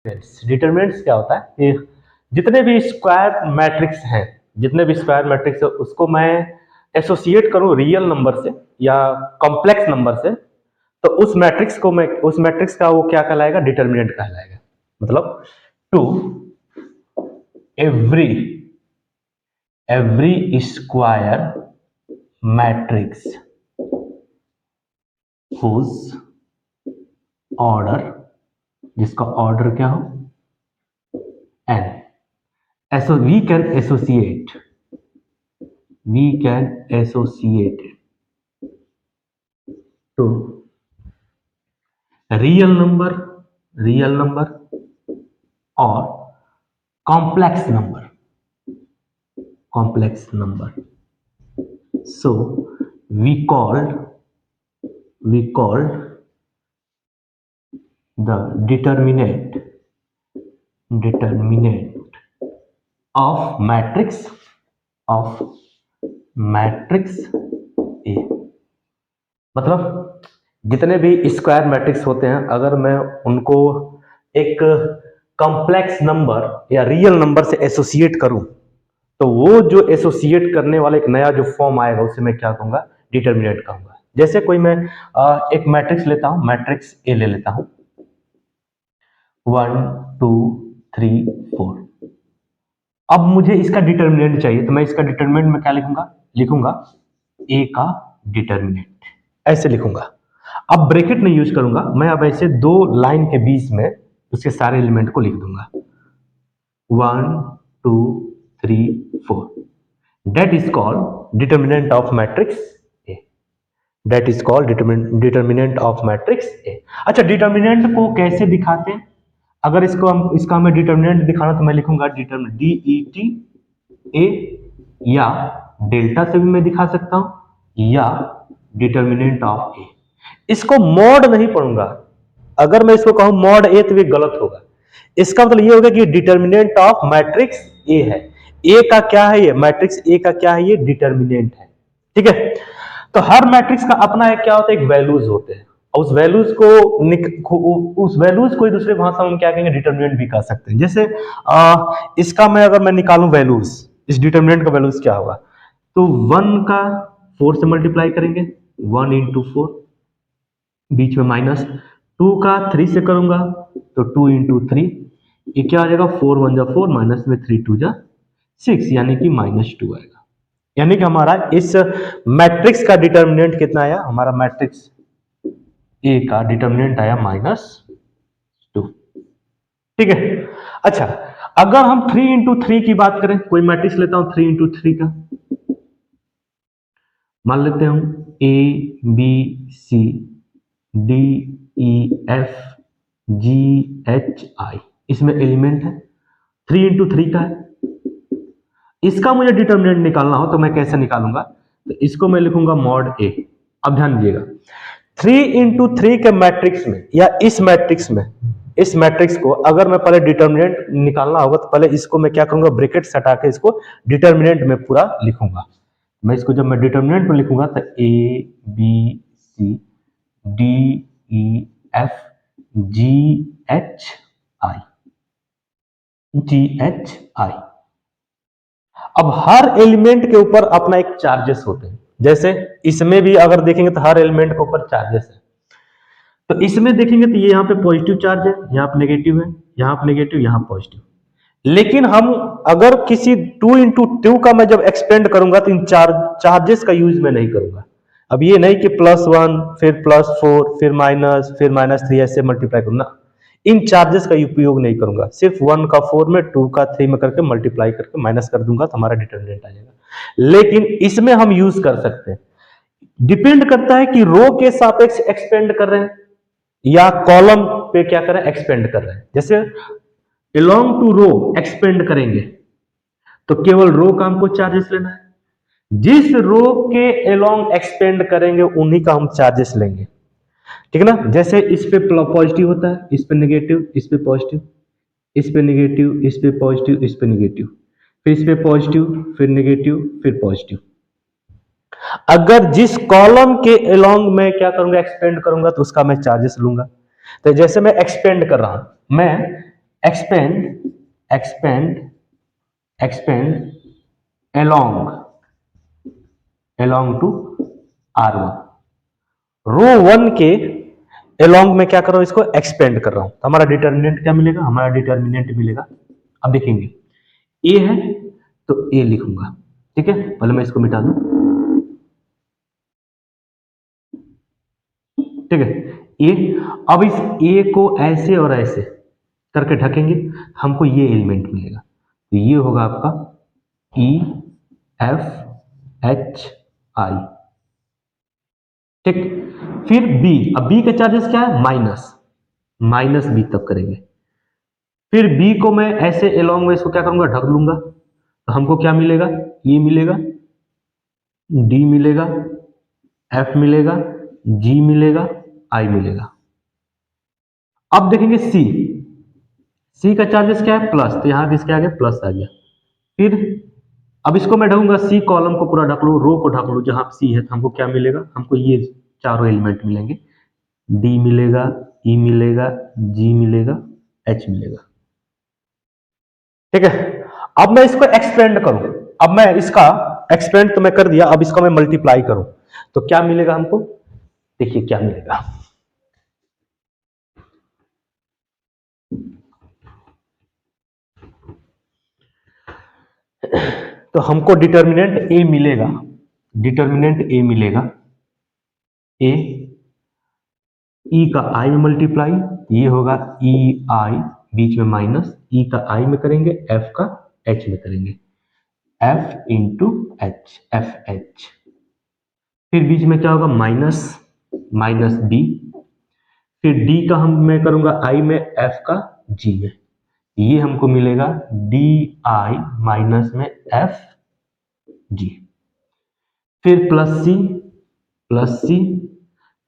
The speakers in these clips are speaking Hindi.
डिटरमिनेंट्स क्या होता है कि जितने भी स्क्वायर मैट्रिक्स है उसको मैं एसोसिएट करूं रियल नंबर से या कॉम्प्लेक्स नंबर से, तो उस मैट्रिक्स का वो क्या कहलाएगा, डिटरमिनेंट कहलाएगा। मतलब to every square matrix whose order, जिसका ऑर्डर क्या हो, n, so we can associate to real number or complex number. So we called the determinant of matrix A। मतलब जितने भी स्क्वायर मैट्रिक्स होते हैं, अगर मैं उनको एक कॉम्प्लेक्स नंबर या रियल नंबर से एसोसिएट करूं, तो वो जो एसोसिएट करने वाला एक नया जो फॉर्म आएगा उसे मैं क्या कहूंगा, डिटरमिनेंट कहूंगा। जैसे कोई मैं एक मैट्रिक्स लेता हूं, मैट्रिक्स ए ले लेता हूं, 1 2 3 4। अब मुझे इसका डिटरमिनेंट चाहिए, तो मैं इसका डिटरमिनेंट में क्या लिखूंगा ए का डिटरमिनेंट, ऐसे लिखूंगा। अब ब्रैकेट नहीं यूज करूंगा मैं, अब ऐसे दो लाइन के बीच में उसके सारे एलिमेंट को लिख दूंगा, 1 2 3 4। That is called determinant of matrix A। अच्छा, डिटर्मिनेंट को कैसे दिखाते हैं? अगर इसका हमें डिटर्मिनेंट दिखाना, तो मैं लिखूंगा डिटर्मिनेंट DET A, या डेल्टा से भी मैं दिखा सकता हूं, या डिटर्मिनेंट ऑफ ए। इसको मॉड नहीं पढ़ूंगा। अगर मैं इसको कहूं मॉड ए तो ये गलत होगा। इसका मतलब ये होगा कि डिटर्मिनेंट ऑफ मैट्रिक्स ए है। ए का क्या है, ये मैट्रिक्स ए का क्या है, ये डिटर्मिनेंट है। ठीक है, तो हर मैट्रिक्स का अपना एक क्या होता है, एक वैल्यूज होते हैं। उस वैल्यूज को दूसरे भाषा में क्या कहेंगे, डिटर्मिनेंट भी कह सकते हैं। जैसे इसका अगर मैं निकालूं वैल्यूज, इस डिटर्मिनेंट का वैल्यूज क्या होगा, तो 1 का 4 से मल्टीप्लाई करेंगे, 1 इंटू 4, बीच में माइनस, 2 का 3 से करूंगा तो 2 इंटू 3, ये क्या आ जाएगा, 4 1 जा 4, माइनस में 3 2 जा 6, यानी कि -2 आएगा। यानी कि हमारा इस मैट्रिक्स का डिटर्मिनेंट कितना आया, हमारा मैट्रिक्स ए का डिटर्मिनेंट आया -2। ठीक है। अच्छा, अगर हम 3 इंटू 3 की बात करें, कोई मैट्रिक्स लेता हूं 3 इंटू 3 का, मान लेते हैं ABCDEFGHI, इसमें एलिमेंट है, 3 इंटू 3 का है। इसका मुझे डिटर्मिनेंट निकालना हो तो मैं कैसे निकालूंगा, तो इसको मैं लिखूंगा मॉड ए। अब ध्यान दीजिएगा, 3 इंटू 3 के मैट्रिक्स में या इस मैट्रिक्स को अगर मैं पहले डिटर्मिनेंट निकालना होगा, तो पहले इसको मैं क्या करूंगा, ब्रैकेट हटा के इसको डिटर्मिनेंट में पूरा लिखूंगा। मैं इसको जब मैं डिटर्मिनेंट में लिखूंगा तो ABCDEFGHI। अब हर एलिमेंट के ऊपर अपना एक चार्जेस होते हैं। जैसे इसमें भी अगर देखेंगे तो हर एलिमेंट के ऊपर चार्जेस है। तो इसमें देखेंगे तो ये यहाँ पे पॉजिटिव चार्ज है, यहाँ पे नेगेटिव है, यहाँ पे नेगेटिव, यहाँ पॉजिटिव। लेकिन हम अगर किसी 2 इंटू 2 का मैं जब एक्सपेंड करूंगा तो इन चार्जेस का यूज मैं नहीं करूंगा। अब ये नहीं कि +1 फिर +4 फिर -3 ऐसे मल्टीप्लाई करूंगा, इन चार्जेस का उपयोग नहीं करूंगा। सिर्फ 1 का 4 में, 2 का 3 में करके मल्टीप्लाई करके माइनस कर दूंगा तो हमारा डिटर्मिनेंट आ जाएगा। लेकिन इसमें हम यूज कर सकते हैं, डिपेंड करता है कि रो के सापेक्ष एक्सपेंड कर रहे हैं या कॉलम पे क्या कर रहे हैं, एक्सपेंड कर रहे हैं। जैसे अलोंग टू रो एक्सपेंड करेंगे तो केवल रो का हमको चार्जेस लेना है। जिस रो के अलोंग एक्सपेंड करेंगे उन्हीं का हम चार्जेस लेंगे। ठीक है ना। जैसे इस पे पॉजिटिव होता है, इस पे नेगेटिव, इस पे पॉजिटिव, इस पे नेगेटिव, इस पे पॉजिटिव, इस पे नेगेटिव, फिर इस पे पॉजिटिव, फिर नेगेटिव, फिर पॉजिटिव। अगर जिस कॉलम के अलोंग मैं क्या करूंगा, एक्सपेंड करूंगा, तो उसका मैं चार्जेस लूंगा। तो जैसे मैं एक्सपेंड कर रहा हूं, मैं expand along to R1। रो 1 के along में क्या कर रहा हूं, इसको एक्सपेंड कर रहा हूं, तो हमारा डिटर्मिनेंट क्या मिलेगा, हमारा डिटर्मिनेंट मिलेगा, अब देखेंगे ए है तो ए लिखूंगा, ठीक है, पहले मैं इसको मिटा दूं, ठीक है, ए। अब इस ए को ऐसे और ऐसे करके ढकेंगे, हमको ये एलिमेंट मिलेगा, तो ये होगा आपका ई एफ एच आई, ठीक। फिर बी, अब बी का चार्जेस क्या है, माइनस बी तक करेंगे, फिर बी को मैं ऐसे एलोंग में इसको क्या करूंगा, ढक लूंगा, तो हमको क्या मिलेगा, ये मिलेगा, डी मिलेगा, एफ मिलेगा, जी मिलेगा, आई मिलेगा। अब देखेंगे सी का चार्जेस क्या है, प्लस, तो यहां किसके आ गया, प्लस आ गया। फिर अब इसको मैं ढकूंगा, सी कॉलम को पूरा ढक लू, रो को ढक लू, जहां सी है तो हमको क्या मिलेगा, हमको ये चारों एलिमेंट मिलेंगे, डी मिलेगा, ई मिलेगा, जी मिलेगा, एच मिलेगा, ठीक है। अब मैं इसको एक्सपेंड करूं, अब मैं इसका एक्सपेंड तो मैं कर दिया, अब इसको मैं मल्टीप्लाई करूं तो क्या मिलेगा हमको, देखिए क्या मिलेगा, तो हमको डिटर्मिनेंट ए मिलेगा, ए ई का आई में मल्टीप्लाई, ये होगा ई आई, बीच में माइनस, ई का आई में करेंगे, एफ का एच में करेंगे, F into H, F H, फिर बीच में क्या होगा, माइनस बी, फिर डी का मैं करूंगा आई में, एफ का जी में, ये हमको मिलेगा डी आई माइनस में एफ जी, फिर प्लस सी,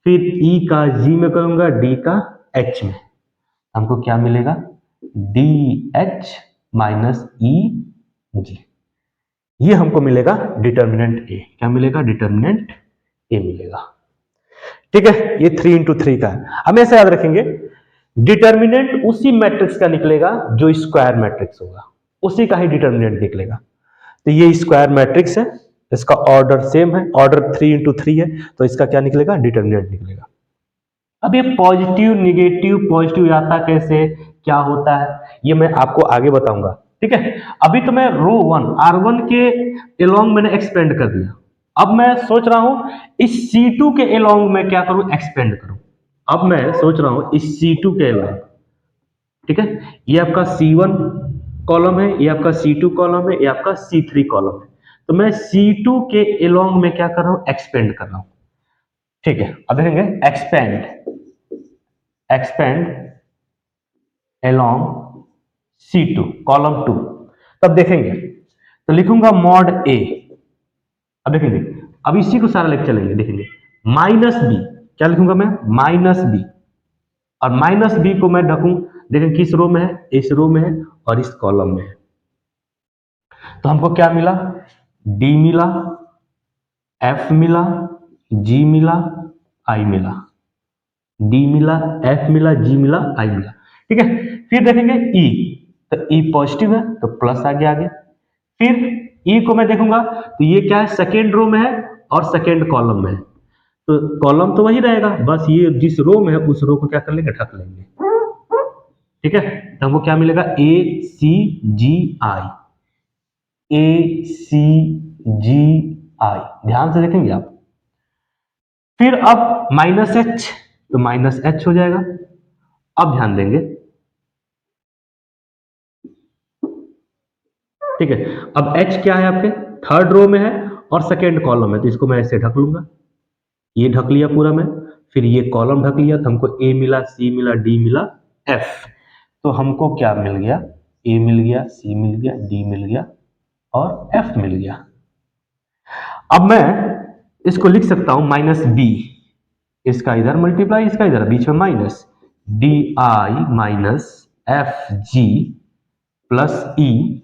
फिर ई का जी में करूंगा, डी का एच में, हमको क्या मिलेगा, डी एच माइनस ई जी, ये हमको मिलेगा डिटर्मिनेंट ए, क्या मिलेगा, डिटर्मिनेंट ए मिलेगा, ठीक है। ये 3 इंटू 3 का है, हमेशा याद रखेंगे डिटर्मिनेंट उसी मैट्रिक्स का निकलेगा जो स्क्वायर मैट्रिक्स होगा, उसी का ही डिटर्मिनेंट निकलेगा, तो ये स्क्वायर मैट्रिक्स है, इसका ऑर्डर सेम है, ऑर्डर 3 इंटू 3 है, तो इसका क्या निकलेगा, डिटर्मिनेंट निकलेगा। अब ये पॉजिटिव पॉजिटिव आता कैसे, क्या होता है, ये मैं आपको आगे बताऊंगा, ठीक है। अभी तो मैं रो 1 R1 के एलोंग मैंने एक्सपेंड कर दिया, अब मैं सोच रहा हूं इस C2 के एलोंग में क्या करूं, एक्सपेंड करूं, अब मैं सोच रहा हूं इस C2 के एलोंग, ठीक है, ये आपका C1 कॉलम है, ये आपका C2 कॉलम है, ये आपका C3 कॉलम है, तो मैं C2 के एलोंग में क्या कर रहा हूं, एक्सपेंड कर रहा हूं, ठीक है। अब देखेंगे एक्सपेंड along C2 कॉलम 2, तब देखेंगे तो लिखूंगा मॉड ए, अब देखेंगे, अब इसी को सारा लेके चलेंगे, देखेंगे माइनस बी, क्या लिखूंगा मैं, माइनस बी, और माइनस बी को मैं ढकूं, देखें किस रो में है, इस रो में है और इस कॉलम में है, तो हमको क्या मिला, डी मिला, एफ मिला, जी मिला, आई मिला, डी मिला, एफ मिला, जी मिला, आई मिला, ठीक है। फिर देखेंगे ई, तो ई पॉजिटिव है तो प्लस आ गया आगे, फिर ई को मैं देखूंगा तो ये क्या है, सेकेंड रो में है और सेकेंड कॉलम में है, तो कॉलम तो वही रहेगा, बस ये जिस रो में है उस रो को क्या कर लेंगे, ढक लेंगे, ठीक है। तो हमको क्या मिलेगा, ए सी जी आई, ए सी जी आई, ध्यान से देखेंगे आप, फिर अब माइनस एच, तो माइनस एच हो जाएगा, अब ध्यान देंगे, ठीक है। अब एच क्या है, आपके थर्ड रो में है और सेकेंड कॉलम है, तो इसको मैं ऐसे ढक लूंगा, ये ढक लिया पूरा मैं, फिर ये कॉलम ढक लिया, तो हमको ए मिला, सी मिला, डी मिला, एफ, तो हमको क्या मिल गया, ए मिल गया, सी मिल गया, डी मिल गया और एफ मिल गया। अब मैं इसको लिख सकता हूं माइनस बी, इसका इधर मल्टीप्लाई, इसका इधर, बीच में minus, D I minus F G plus E,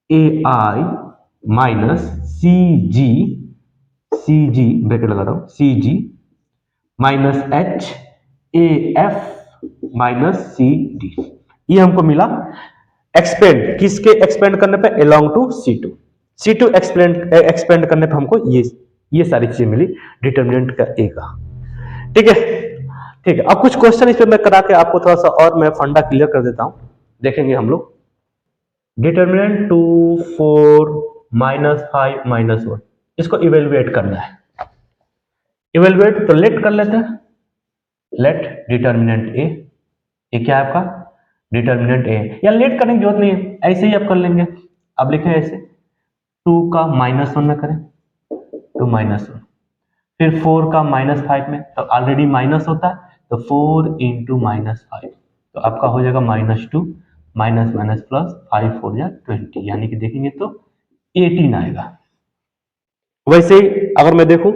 A I minus C G bracket लगा रहा हूं, C G minus H A F minus C D, ये हमको मिला एक्सपेंड, किसके एक्सपेंड करने पे, along to C2, C2 expand करने पे हमको ये सारी चीजें मिली डिटर्मिनेंट का ए का। ठीक है, ठीक है। अब कुछ क्वेश्चन इस पे मैं करा के आपको थोड़ा सा और मैं फंडा क्लियर कर देता हूं, देखेंगे हम लोग। डिटर्मिनेंट 2 4 -5 -1, इसको इवेलुएट करना है। इवेलुएट तो लेट कर लेते हैं, लेट डिटर्मिनेंट ए, ये क्या है आपका डिटर्मिनेंट ए, या लेट करने की जरूरत नहीं है, ऐसे ही आप कर लेंगे। अब लिखें ऐसे 2 का -1 में करें, 2 -1, फिर 4 का -5 में, तो ऑलरेडी माइनस होता है, तो 4 इंटू -5, तो आपका हो जाएगा -2 माइनस माइनस प्लस 5 4 या 20, यानी कि देखेंगे तो 18 आएगा। वैसे ही अगर मैं देखूं,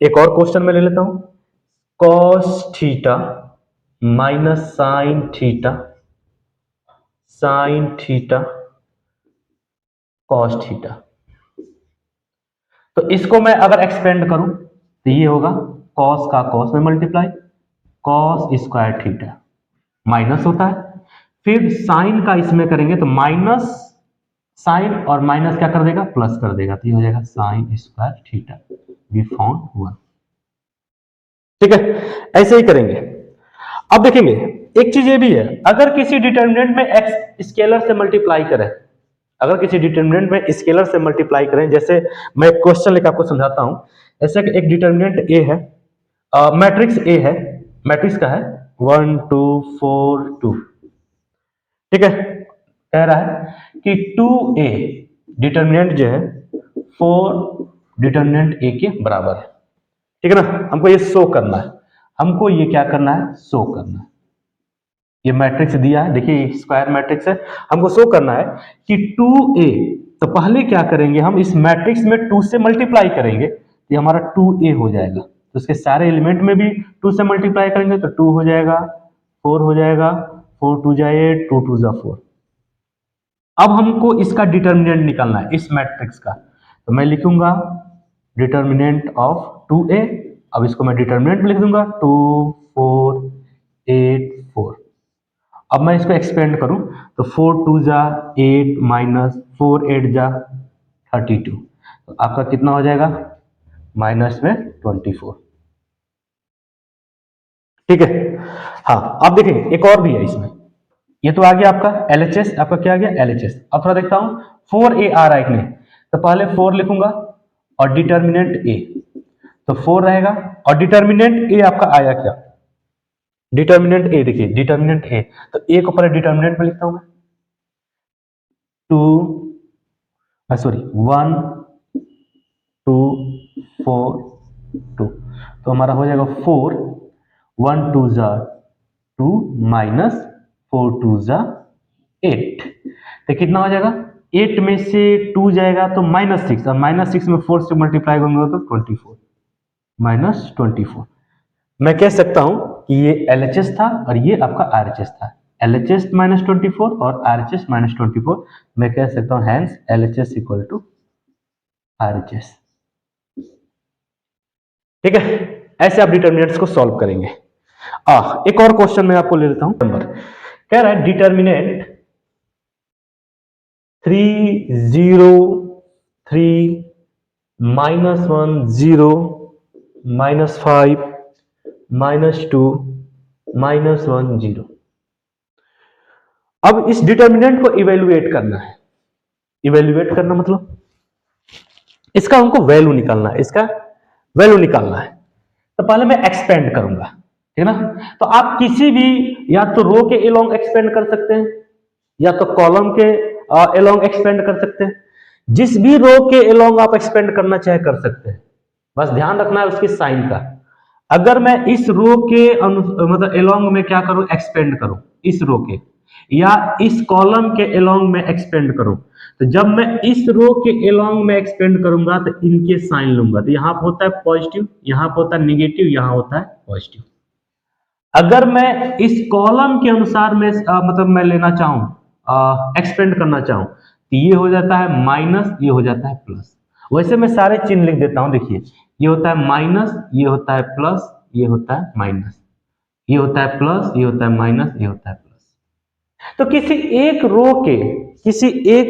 एक और क्वेश्चन में ले लेता हूं, cos theta minus sine theta, sine theta cos theta, तो इसको मैं अगर एक्सपेंड करूं तो ये होगा cos का cos में multiply, cos square theta minus होता है, फिर साइन का इसमें करेंगे तो माइनस साइन और माइनस क्या कर देगा, प्लस कर देगा, तो ये हो जाएगा sine square theta, we found 1। ठीक है, ऐसे ही करेंगे। अब देखेंगे एक चीज ये भी है, अगर किसी डिटर्मिनेंट में एक्स स्केलर से मल्टीप्लाई करें, अगर किसी डिटर्मिनेंट में स्केलर से मल्टीप्लाई करें, जैसे मैं एक क्वेश्चन लेकर आपको समझाता हूं। ऐसे एक डिटर्मिनेंट ए है, मैट्रिक्स ए है, मैट्रिक्स का है 1 2 4 2। ठीक है, कह रहा है कि 2a डिटर्मिनेंट जो है 4 डिटर्मिनेंट ए के बराबर है। ठीक है ना, हमको ये शो करना है, हमको ये क्या करना है, शो करना है। ये मैट्रिक्स दिया है, देखिए स्क्वायर मैट्रिक्स है, हमको शो करना है कि 2a, तो पहले क्या करेंगे हम, इस मैट्रिक्स में 2 से मल्टीप्लाई करेंगे, ये हमारा 2a हो जाएगा, तो इसके सारे एलिमेंट में भी 2 से मल्टीप्लाई करेंगे तो 2 हो जाएगा, 4 हो जाएगा, 4 2 जा 8, 2 2 जा 4। अब हमको इसका डिटर्मिनेंट निकालना है इस मैट्रिक्स का, तो मैं लिखूंगा डिटर्मिनेंट ऑफ 2a, अब इसको मैं डिटर्मिनेंट लिख दूंगा 2 4 8 4। अब मैं इसको एक्सपेंड करूं तो 4 2 जा 8 माइनस 4 8 जा 32, तो आपका कितना हो जाएगा, माइनस में 24। ठीक है, हाँ आप देखेंगे एक और भी है इसमें, ये तो आ गया आपका LHS, आपका क्या आ गया LHS। अब थोड़ा देखता हूं 4a आ रहा है कि नहीं, तो पहले 4 लिखूंगा और डिटर्मिनेंट a, तो 4 रहेगा, और डिटर्मिनेंट a आपका आया क्या, डिटर्मिनेंट a, देखिए डिटर्मिनेंट a, तो a को पहले डिटर्मिनेंट में लिखता हूं मैं 2 सॉरी 1 2 4 2, तो हमारा हो जाएगा 4 1 2 जा 2 माइनस 4 2 जा 8, तो कितना हो जाएगा, 8 में से 2 जाएगा तो -6, और -6 में 4 से मल्टीप्लाई करूंगा तो 24 -24। मैं कह सकता हूं कि ये LHS था और ये आपका RHS था, LHS -24 और RHS -24, मैं कह सकता हूं hence LHS equal to RHS। ठीक है, ऐसे आप डिटर्मिनेंट्स को सॉल्व करेंगे। एक और क्वेश्चन मैं आपको ले लेता हूं, नंबर कह रहा है डिटर्मिनेंट 3 0 3 -1 0 -5 -2 -1 0। अब इस डिटर्मिनेंट को इवेल्युएट करना है, इवेल्युएट करना मतलब इसका हमको वैल्यू निकालना है, इसका वैल्यू निकालना है, तो पहले मैं एक्सपेंड करूंगा, ठीक है ना। तो आप किसी भी या तो रो के एलोंग एक्सपेंड कर सकते हैं या तो कॉलम के एलोंग एक्सपेंड कर सकते हैं, जिस भी रो के एलोंग आप एक्सपेंड करना चाहे कर सकते हैं, बस ध्यान रखना है उसकी साइन का। अगर मैं इस रो के मतलब एलोंग में क्या करूं, एक्सपेंड करूं इस रो के, या इस कॉलम के एलोंग में एक्सपेंड करूं, तो जब मैं इस रो के एलोंग में एक्सपेंड करूंगा तो इनके साइन लूंगा, तो यहां पर होता है पॉजिटिव, यहां पर होता है निगेटिव, यहां होता है पॉजिटिव। अगर मैं इस कॉलम के अनुसार में मतलब मैं लेना चाहूं एक्सपेंड करना चाहूं, तो ये हो जाता है माइनस, ये हो जाता है प्लस। वैसे मैं सारे चिन्ह लिख देता हूं, देखिए ये होता है माइनस, ये होता है प्लस, ये होता है माइनस, ये होता है प्लस, ये होता है माइनस, ये होता है प्लस। तो किसी एक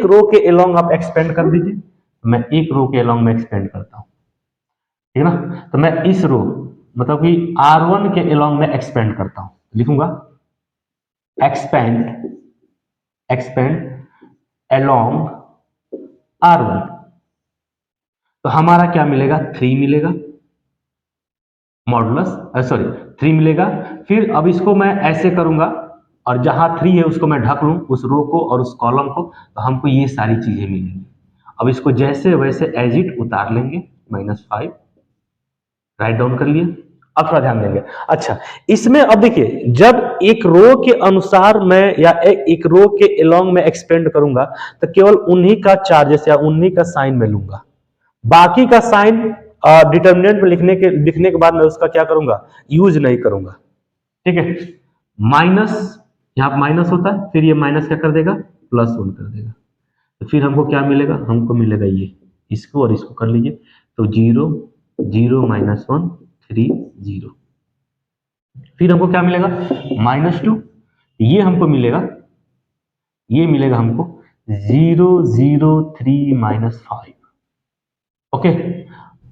रो के अलोंग आप एक्सपेंड कर दीजिए। मैं एक रो के अलोंग में एक्सपेंड करता हूं, ठीक है ना। तो मैं इस रो मतलब कि R1 के अलोंग में एक्सपेंड करता हूं, लिखूंगा एक्सपेंड अलोंग R1। तो हमारा क्या मिलेगा, 3 मिलेगा, मॉडुलस सॉरी 3 मिलेगा। फिर अब इसको मैं ऐसे करूंगा और जहां 3 है उसको मैं ढक लूं, उस रो को और उस कॉलम को, तो हमको ये सारी चीजें मिलेंगी। अब इसको जैसे वैसे एज इट उतार लेंगे, -5 राइट डाउन कर लिए। अब थोड़ा ध्यान देंगे। अच्छा, इसमें अब देखिए, जब एक रो के अनुसार मैं या एक रो के अलोंग में एक्सपेंड करूंगा तो केवल उन्हीं का चार्जेस या उन्हीं का साइन में लूंगा। बाकी का साइन डिटर्मिनेंट में लिखने के बाद मैं उसका क्या करूंगा, यूज नहीं करूंगा, ठीक है। माइनस, यहां पर माइनस होता है, फिर ये माइनस क्या कर देगा, +1 कर देगा। तो फिर हमको क्या मिलेगा, हमको मिलेगा ये, इसको और इसको कर लीजिए, तो 0 0 -1 3 0। फिर हमको क्या मिलेगा, -2, ये हमको मिलेगा, ये मिलेगा हमको 0 0 3 -5। ओके,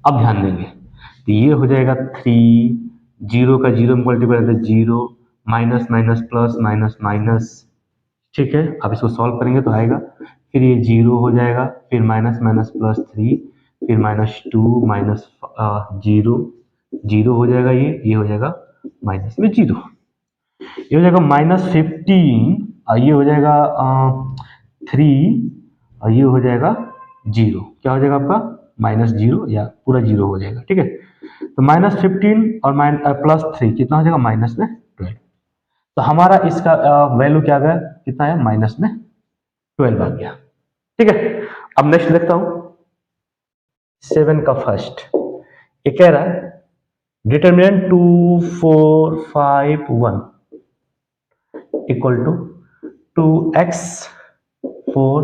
अब ध्यान देंगे, तो ये हो जाएगा 3, 0 का 0 मल्टीप्लाई करते 0, minus minus plus minus minus, ठीक है। अब इसको सॉल्व करेंगे तो आएगा, फिर ये 0 हो जाएगा, फिर माइनस माइनस +3, फिर -2 माइनस 0 0 हो जाएगा, ये हो जाएगा माइनस में 0, ये हो जाएगा -15, ये हो जाएगा 3, और ये हो जाएगा 0। क्या हो जाएगा आपका, -0 या पूरा 0 हो जाएगा, ठीक है। तो -15 और +3 कितना हो जाएगा, -12। तो हमारा इसका वैल्यू क्या आ गया, कितना है, -12 आ गया, ठीक है। अब नेक्स्ट देखता हूं 7 का फर्स्ट, ये कह रहा है determinant 2 4 5 1 equal to 2x 4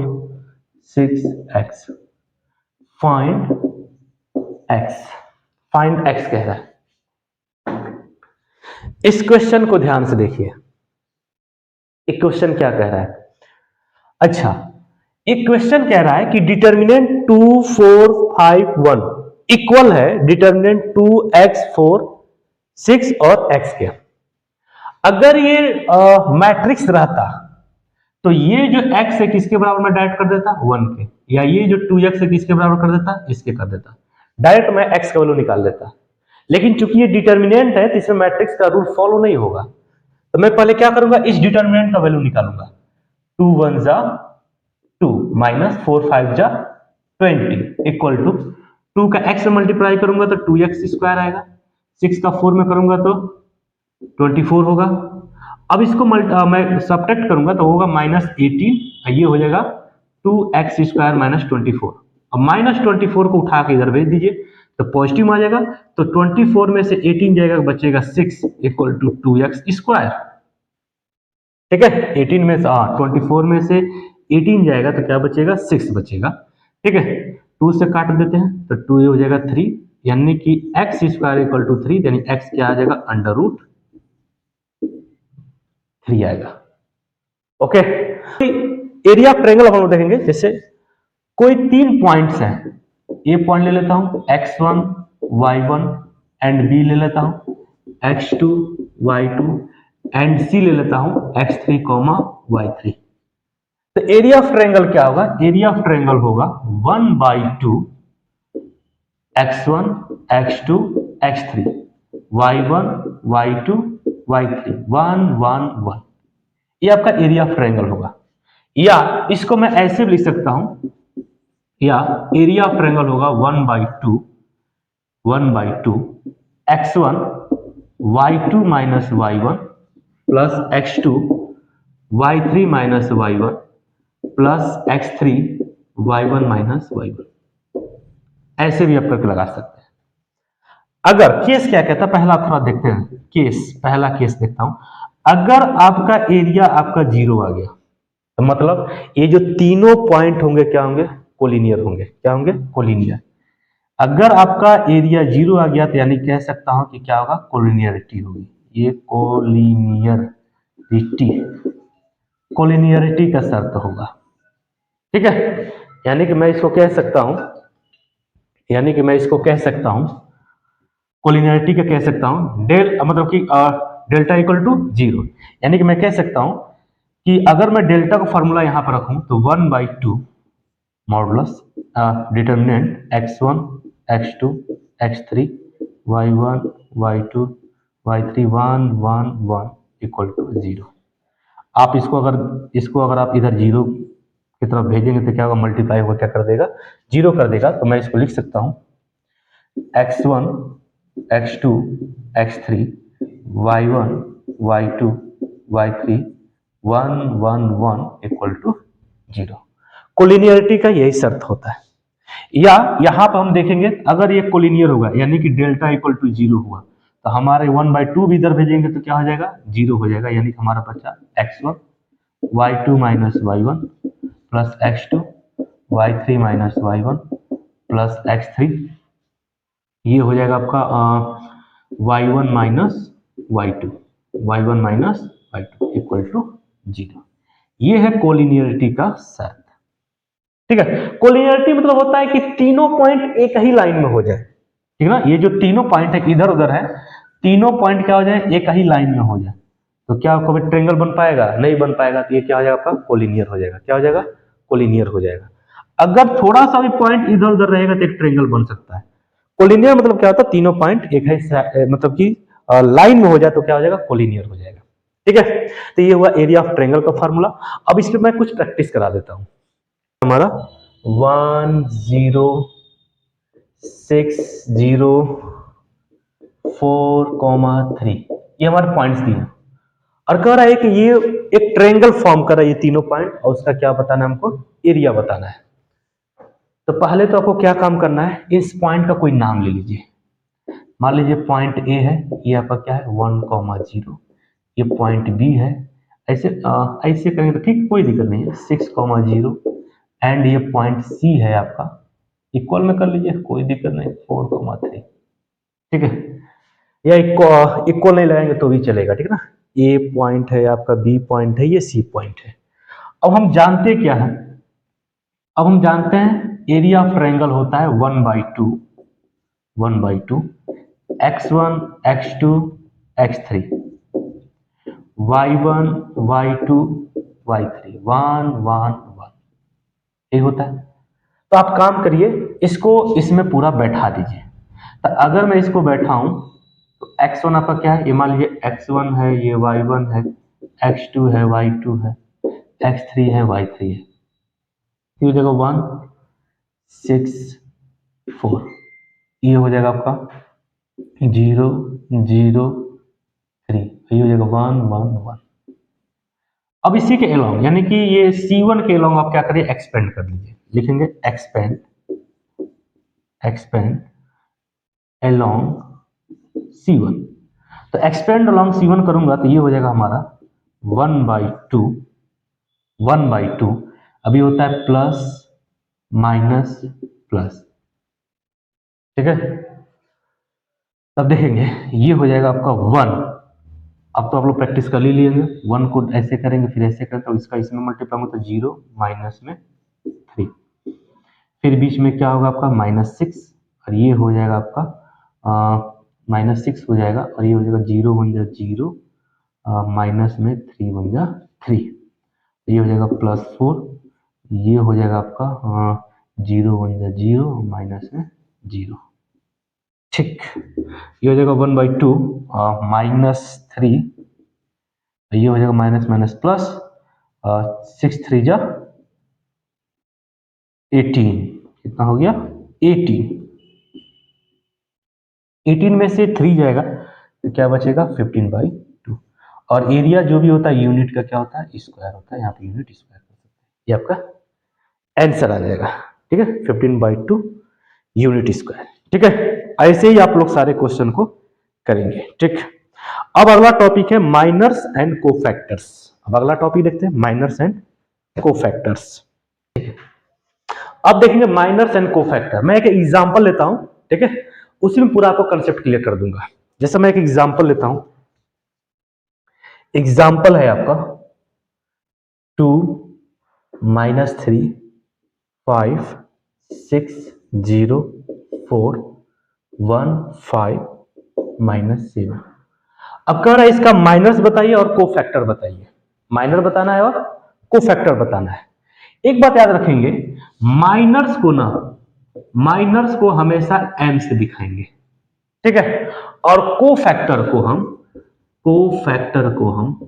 6x, find x कह रहा है। इस क्वेश्चन को ध्यान से देखिए, एक क्वेश्चन क्या कह रहा है। अच्छा, एक क्वेश्चन कह रहा है कि डिटर्मिनेंट 2 4 5 1 इक्वल है डिटर्मिनेंट 2x 4 6 और x के। अगर ये मैट्रिक्स रहता तो ये जो x है किसके बराबर में डायरेक्ट कर देता, 1 के, या ये जो 2x है किसके बराबर कर देता, इसके कर देता, डायरेक्ट मैं x का वैल्यू निकाल देता। लेकिन चूंकि ये डिटर्मिनेंट है तो इसमें मैट्रिक्स का रूल फॉलो नहीं होगा, तो मैं पहले क्या करूंगा, इस डिटर्मिनेंट का वैल्यू निकालूंगा। 2 1 जा 2 -4 5 जा 20 इक्वल टू 2 का x से मल्टीप्लाई करूंगा तो 2x² आएगा, 6 का 4 में करूंगा तो 24 होगा। अब इसको मैं सब्ट्रैक्ट करूंगा तो होगा -18, ये हो जाएगा 2x² -24। अब -24 को उठा के इधर भेज दीजिए तो पॉजिटिव आ जाएगा, तो 24 में से 18 जाएगा, बचेगा 6 इक्वल टू 2x², ठीक है। 18 में से 24 में से 18 जाएगा तो क्या बचेगा, 6 बचेगा, ठीक है। 2 से काट देते हैं तो 2 हो जाएगा 3, यानी कि x² इक्वल टू 3, यानी x क्या आ जाएगा, √3 आएगा। ओके, एरिया ऑफ ट्रायंगल हम लोग देखेंगे। जैसे कोई 3 पॉइंट्स हैं, ए पॉइंट ले लेता हूं x1 y1 एंड बी ले लेता हूं x2 y2 एंड सी ले लेता हूं x3 y3। तो एरिया ऑफ ट्रायंगल क्या होगा, एरिया ऑफ ट्रायंगल होगा 1/2 x1 x2 x3 y1 y2 y3 1 1 1, ये आपका एरिया ऑफ ट्रायंगल होगा। या इसको मैं ऐसे भी लिख सकता हूं, या एरिया ऑफ ट्रायंगल होगा 1/2 x1 y2 minus y1 plus x2 y3 minus y1 plus x3 y1 minus y1। ऐसे भी आप करके लगा सकते हैं। अगर केस क्या कहता है, पहला थोड़ा देखते हैं केस, पहला केस देखता हूं। अगर आपका एरिया आपका 0 आ गया तो मतलब ये जो तीनों पॉइंट होंगे क्या होंगे, कोलिनियर होंगे। क्या होंगे, कोलिनियर। अगर आपका एरिया 0 आ गया तो यानी कह सकता हूं कि क्या होगा, कोलिनियरिटी होगी, ये कोलिनियरिटी। कोलिनियरिटी का शर्त होगा। ठीक है, यानी कि मैं इसको कह सकता हूं, कोलिनियरिटी का कह सकता हूं डेल, मतलब कि डेल्टा इक्वल टू जीरो। यानी कि मैं कह सकता हूं कि अगर मैं डेल्टा का फॉर्मूला यहां पर रखूं तो 1/2 modulus determinant x1 x2 x3 y1 y2 y3 1 1 1 equal to zero. आप इसको अगर आप इधर जीरो की तरफ भेजेंगे तो क्या होगा, मल्टीप्लाई होगा, क्या कर देगा, जीरो कर देगा। तो मैं इसको लिख सकता हूं x1 x2 x3 y1 y2 y3 1 1 1 equal to zero. Collinearity का यही शर्त होता है। या यहां पर हम देखेंगे अगर ये कोलिनियर होगा यानी कि डेल्टा इक्वल टू जीरो हुआ तो हमारे 1/2 भी इधर भेजेंगे तो क्या हो जाएगा, जीरो हो जाएगा। यानी कि हमारा बचा x1 y2 minus y1 plus x2 y3 minus y1 plus x3, ये हो जाएगा आपका y1 minus y2 equal to zero. ये है कोलिनियरिटी का शर्त। ठीक है, कोलिनियरिटी मतलब होता है कि तीनों पॉइंट एक ही लाइन में हो जाए। ठीक है ना, ये जो तीनों पॉइंट है इधर उधर है, तीनों पॉइंट क्या हो जाए, एक ही लाइन में हो जाए। तो क्या कभी ट्रायंगल बन पाएगा, नहीं बन पाएगा। तो ये क्या हो जाएगा आपका, कोलिनियर हो जाएगा। क्या हो जाएगा, कोलिनियर हो जाएगा। अगर थोड़ा सा भी पॉइंट इधर उधर रहेगा तो एक ट्रायंगल बन सकता है। कोलिनियर मतलब क्या होता है, तीनों पॉइंट एक है, मतलब कि लाइन में हो जाए तो क्या हो जाएगा, कोलिनियर हो जाएगा। ठीक है, तो ये हुआ एरिया ऑफ ट्रायंगल का फॉर्मूला। अब इस पे मैं कुछ प्रैक्टिस करा देता हूं। हमारा 1 0 6 0 4 3 ये हमारे पॉइंट्स दिए और कह रहा है कि ये एक ट्रायंगल फॉर्म कर रहा है, ये तीनों पॉइंट, और उसका क्या बताना है, हमको एरिया बताना है। तो पहले तो आपको क्या काम करना है, इस पॉइंट का कोई नाम ले लीजिए। मान लीजिए पॉइंट ए है, ये आपका क्या है 1,0, ये पॉइंट बी है। ऐसे करेंगे तो ठीक, कोई दिक्कत नहीं है, 6,0 एंड ये पॉइंट सी है आपका, इक्वल में कर लीजिए, कोई दिक्कत नहीं, 4,3। ठीक है, या इक्वल नहीं लगाएंगे तो भी चलेगा। ठीक है ना, ए पॉइंट है आपका, बी पॉइंट है, ये सी पॉइंट है। अब हम जानते क्या है, अब हम जानते हैं एरिया ऑफ ट्रायंगल होता है 1/2 x1 x2 x3 y1 y2 y3 1 1 1 ये होता है। तो आप काम करिए, इसको इसमें पूरा बैठा दीजिए। तो अगर मैं इसको बैठाऊं तो x1 आपका क्या है, ये मान लीजिए x1 है, ये y1 है, x2 है, y2 है, x3 है, y3 है। ये हो जाएगा 1 6 4, ये हो जाएगा आपका 0 0 3, ये हो जाएगा 1 1 1। अब इसी के अलोंग यानी कि ये C1 के अलोंग आप क्या करिए, एक्सपेंड कर लीजिए। लिखेंगे एक्सपेंड अलोंग C1। तो एक्सपेंड अलोंग C1 करूंगा तो ये हो जाएगा हमारा 1/2। अभी होता है प्लस माइनस प्लस। ठीक है, तब देखेंगे ये हो जाएगा आपका 1। अब तो आप लोग प्रैक्टिस कर ही लेंगे, 1 को ऐसे करेंगे फिर ऐसे करेंगे तो इसका इसमें मल्टीप्लाई होगा तो 0 माइनस में 3, फिर बीच में क्या होगा आपका -6 और ये हो जाएगा आपका -6 हो जाएगा और ये हो जाएगा 0 बन जाएगा 0 माइनस में 3 बन जाएगा 3, ये हो जाएगा +4, ये हो जाएगा आपका 0 बन जाएगा 0 माइनस में 0। ठीक, ये हो जाएगा 1/2 -3, ये हो जाएगा माइनस माइनस प्लस 6 3 जा 18, कितना हो गया 18 में से 3 जाएगा तो क्या बचेगा 15/2। और एरिया जो भी होता है यूनिट का क्या होता है, स्क्वायर होता है, यहाँ पे यूनिट स्क्वायर कर सकते हैं, ये आपका आंसर आ जाएगा। ठीक है, 15/2 यूनिट स्क्वायर। ठीक है, ऐसे ही आप लोग सारे क्वेश्चन को करेंगे। ठीक, अब अगला टॉपिक है माइनर्स एंड कोफैक्टर्स। अब अगला टॉपिक देखते हैं माइनर्स एंड कोफैक्टर्स। अब देखेंगे माइनर्स एंड कोफैक्टर। मैं एक एग्जांपल लेता हूं, ठीक है, उसी में पूरा आपको कंसेप्ट क्लियर कर दूंगा। जैसे मैं एक एग्जांपल लेता हूं, एग्जांपल है आपका 2 -3 5 6 0 4 1 5 -7। अब कह रहा है इसका माइनस बताइए और कोफैक्टर बताइए। माइनर बताना है और कोफैक्टर बताना है। एक बात याद रखेंगे, माइनर्स को हमेशा m से दिखाएंगे, ठीक है, और कोफैक्टर को हम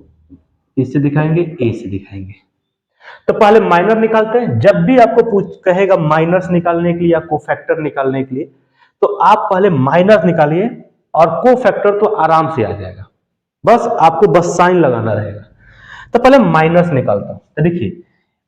इससे दिखाएंगे, a से दिखाएंगे। तो पहले माइनर निकालते हैं। जब भी आपको कहेगा माइनर्स निकालने के लिए या कोफैक्टर निकालने के लिए, तो आप पहले माइनर निकालिए और कोफैक्टर तो आराम से आ जाएगा, बस आपको बस साइन लगाना रहेगा। तो पहले माइनस निकालता हूं। तो देखिए,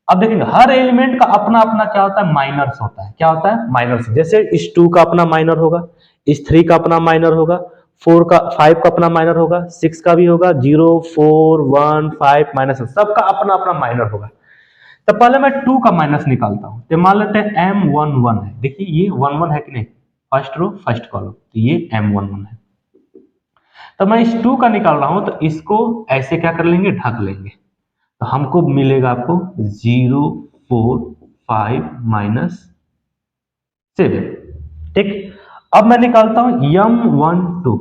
अब देखेंगे हर एलिमेंट का अपना अपना क्या होता है, माइनर्स होता है। क्या होता है, माइनर्स। जैसे इस 2 का अपना माइनर होगा, इस 3 का अपना माइनर होगा, 5 का अपना माइनर होगा, 6 का भी होगा, 0 4 1 5 माइनस, सबका अपना अपना माइनर होगा। तो पहले मैं 2 का माइनस निकालता हूं। तो मान लेते हैं M11 है। देखिए ये 11 है कि नहीं, फर्स्ट रो फर्स्ट कॉलम, तो ये M11 है। तो मैं इस 2 का निकाल रहा हूं, तो इसको ऐसे क्या कर लेंगे, ढक लेंगे। तो हमको मिलेगा आपको 0 4 5 -7, ठीक। अब मैं निकालता हूं M12,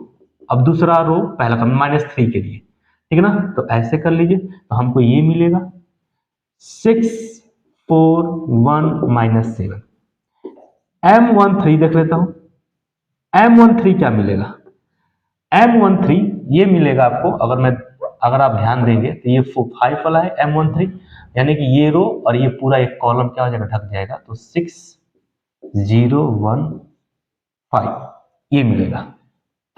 अब दूसरा रो पहला का -3 के लिए, ठीक है ना। तो ऐसे कर लीजिए, तो हमको ये मिलेगा 6 4 1 -7। M13 देख लेता हूं, M13 क्या मिलेगा, M13 ये मिलेगा आपको, अगर आप ध्यान देंगे तो ये 5 वाला है M13, यानी कि ये रो और ये पूरा एक कॉलम क्या हो जाएगा, ढक जाएगा। तो 6 0 1 5 ये मिलेगा,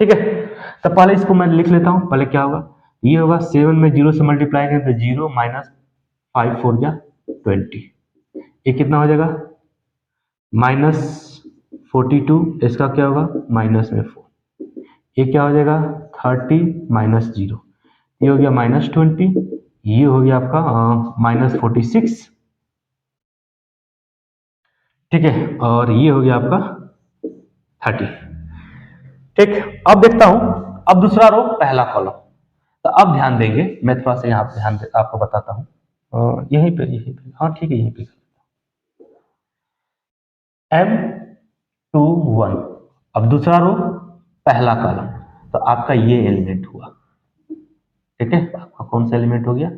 ठीक है। तो पहले इसको मैं लिख लेता हूं। पहले क्या होगा, ये होगा 7 में 0 से मल्टीप्लाई करें तो 0 -5 4 जा 20, ये कितना हो जाएगा -42। इसका क्या होगा, माइनस में 4, ये क्या हो जाएगा 30 -0, ये हो गया -20, ये हो गया आपका -46, ठीक है, और ये हो गया आपका 30, ठीक। अब देखता हूं, अब दूसरा रो पहला कॉलम। तो अब ध्यान देंगे, मैं थोड़ा सा यहाँ पे आपको बताता हूँ, यहीं पे हाँ ठीक है, यहीं पे M21, अब दूसरा रो पहला कॉलम, तो आपका ये एलिमेंट हुआ, ठीक है। आपका कौन सा एलिमेंट हो गया,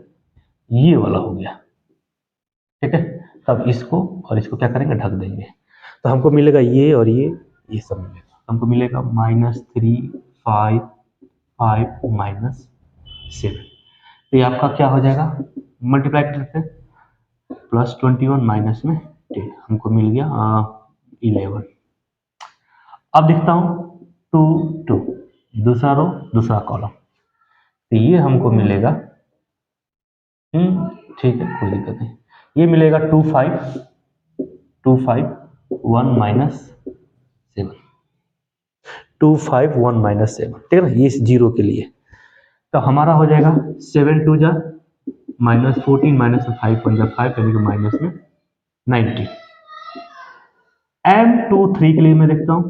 ये वाला हो गया, ठीक है। तब इसको और इसको क्या करेंगे, ढक देंगे। तो हमको मिलेगा ये और ये सब मिलेगा। हमको मिलेगा -3 5 5 -7। तो ये आपका क्या हो जाएगा, मल्टीप्लाई करते हैं, +21 माइनस में 10, हमको मिल गया 11। अब देखता हूं 2 2, दूसरा रो दूसरा कॉलम, तो ये हमको मिलेगा, ठीक है, कोई दिक्कत नहीं, ये मिलेगा 2 5 2 5 1 -7, 2 5 1 -7, ठीक है ना, ये 0 के लिए। तो हमारा हो जाएगा 7 2 जा -14 -5 1 जा 5, यानी कि माइनस में 90। M23 के लिए मैं देखता हूं,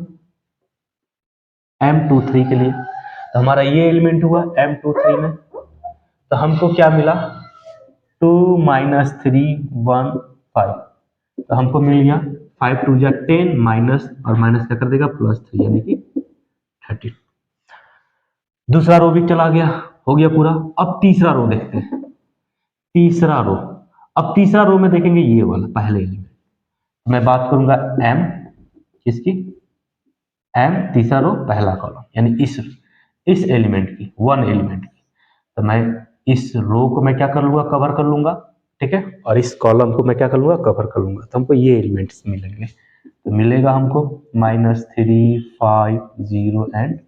M23 के लिए, तो हमारा ये एलिमेंट हुआ M23 में। तो हमको क्या मिला, 2 -3 1 5, तो हमको मिल गया 5 2 जा 10 माइनस, और माइनस क्या कर देगा, +3, यानी कि 30। दूसरा रो भी चला गया, हो गया पूरा। अब तीसरा रो देखते हैं, तीसरा रो। अब तीसरा रो में देखेंगे ये वाला पहले एलिमेंट, मैं बात करूंगा M किसकी, M तीसरा रो पहला कॉलम, यानी इस एलिमेंट की, वन एलिमेंट की। तो मैं इस रो को मैं क्या कर लूंगा, कवर कर लूंगा, ठीक है, और इस कॉलम को मैं क्या कर लूंगा, कवर कर लूंगा। तो हमको ये एलिमेंट्स मिलेंगे। तो मिलेगा हमको -3 5 0 एंड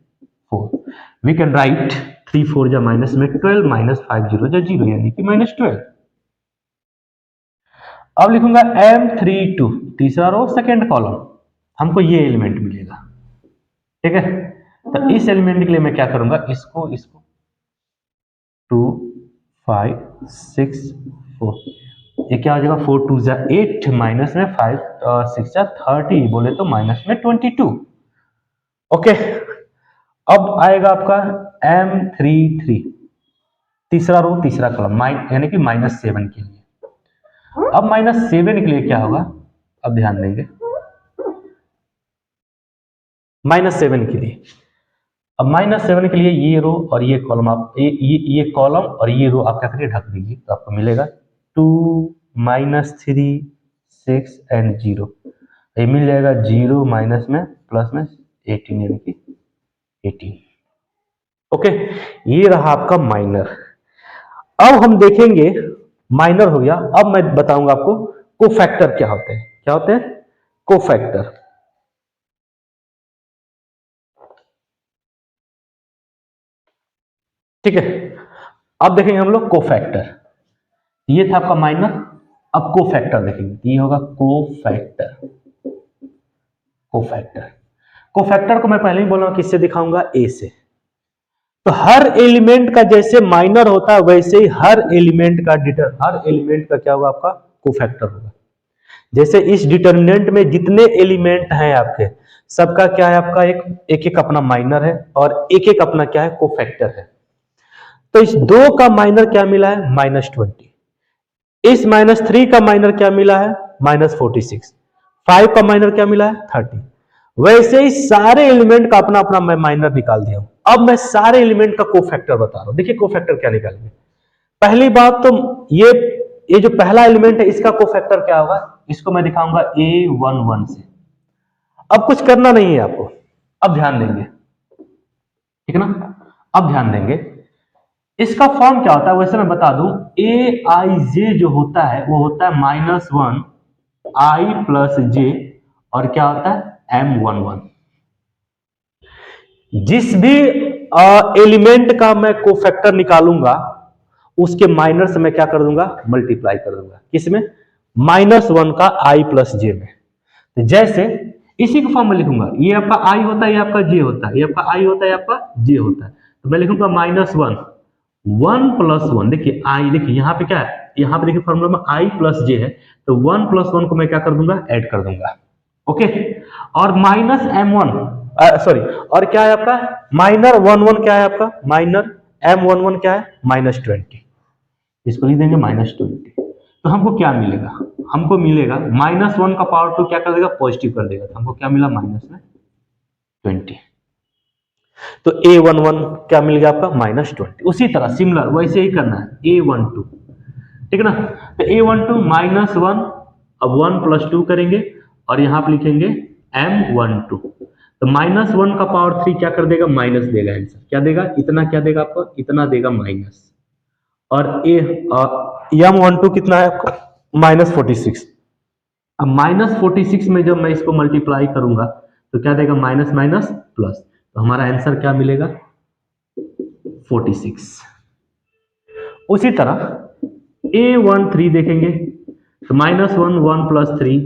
4। वी कैन राइट 3 4 जा माइनस में 12 -5 0 जा 0, यानी कि -12। अब लिखूंगा M32, तीसरा रो सेकेंड कॉलम, हमको ये एलिमेंट मिलेगा, ठीक है। तो इस एलिमेंट के लिए मैं क्या करूंगा, इसको 2 5 6 4, ये क्या हो जाएगा, 4 2 जा 8 माइनस में 5 6 जा 30, बोले तो माइनस में 22। ओके, अब आएगा आपका M33, तीसरा रो तीसरा कॉलम, यानी कि -7 के लिए। अब -7 के लिए क्या होगा, अब ध्यान देंगे -7 के लिए। अब -7 के लिए ये रो और ये कॉलम आप ये कॉलम और ये रो आप क्या करिए ढक दीजिए, तो आपको मिलेगा 2 -3 6 एंड 0, ये मिल जाएगा 0 माइनस में प्लस में 18 यानी कि 18। ओके, ये रहा आपका माइनर। अब हम देखेंगे, माइनर हो गया, अब मैं बताऊंगा आपको कोफैक्टर क्या होते हैं। क्या होते हैं कोफैक्टर। ठीक है, अब देखेंगे हम लोग कोफैक्टर। ये था आपका माइनर, अब कोफैक्टर देखेंगे, ये होगा कोफैक्टर। कोफैक्टर कोफैक्टर को मैं पहले ही बोला किससे दिखाऊंगा, ए से। तो हर एलिमेंट का जैसे माइनर होता है वैसे ही हर एलिमेंट का क्या होगा आपका कोफैक्टर होगा। जैसे इस डिटर्मिनेंट में जितने एलिमेंट हैं आपके, सबका क्या है आपका एक एक अपना माइनर है और एक एक अपना क्या है कोफैक्टर है। तो इस 2 का माइनर क्या मिला है -20, इस -3 का माइनर क्या मिला है -46, 5 का माइनर क्या मिला है 30। वैसे ही सारे एलिमेंट का अपना अपना मैं माइनर निकाल दिया हूं। अब मैं सारे एलिमेंट का कोफैक्टर बता रहा हूं। देखिए कोफैक्टर क्या निकालेंगे। पहली बात तो ये जो पहला एलिमेंट है इसका कोफैक्टर क्या होगा, इसको मैं दिखाऊंगा A11 से। अब कुछ करना नहीं है आपको, अब ध्यान देंगे, ठीक है ना। अब ध्यान देंगे, इसका फॉर्म क्या होता है वैसे मैं बता दूं, Aij जो होता है वो होता है -1 I प्लस जे और क्या होता है M11। जिस भी एलिमेंट का मैं कोफैक्टर निकालूंगा उसके माइनर से मैं क्या कर दूंगा मल्टीप्लाई कर दूंगा, किसमें -1 का I प्लस जे में। तो जैसे इसी को फॉर्म में लिखूंगा, ये आपका I होता है, ये आपका जे होता है, ये आपका I होता है, ये आपका जे होता है। तो मैं लिखूंगा -1 1 प्लस 1, देखिए I, देखिए यहाँ पे क्या है, यहाँ पे देखिए फॉर्मूला में I प्लस जे है, तो 1 प्लस 1 को मैं क्या कर दूंगा ऐड कर दूंगा। ओके, और -M1 सॉरी, और क्या है आपका माइनर 11 क्या है आपका माइनर M11 क्या है -20, इसको लिख देंगे -20। तो हमको क्या मिलेगा, हमको मिलेगा -1 का पावर 2 क्या कर देगा पॉजिटिव कर देगा, तो हमको क्या मिला -20। तो A11 क्या मिल गया आपका -20। उसी तरह सिमिलर वैसे ही करना है A12, ठीक है ना। तो A12 -1, अब 1 प्लस 2 करेंगे और यहां पर लिखेंगे M12। तो -1 का पावर 3 क्या कर देगा माइनस देगा, आंसर क्या देगा, इतना क्या देगा आपको, इतना देगा माइनस। और M12 कितना है आपका -46। अब -46 में जब मैं इसको मल्टीप्लाई करूंगा तो क्या देगा माइनस माइनस प्लस, तो हमारा आंसर क्या मिलेगा 46। उसी तरह A13 देखेंगे, तो -1 1 प्लस 3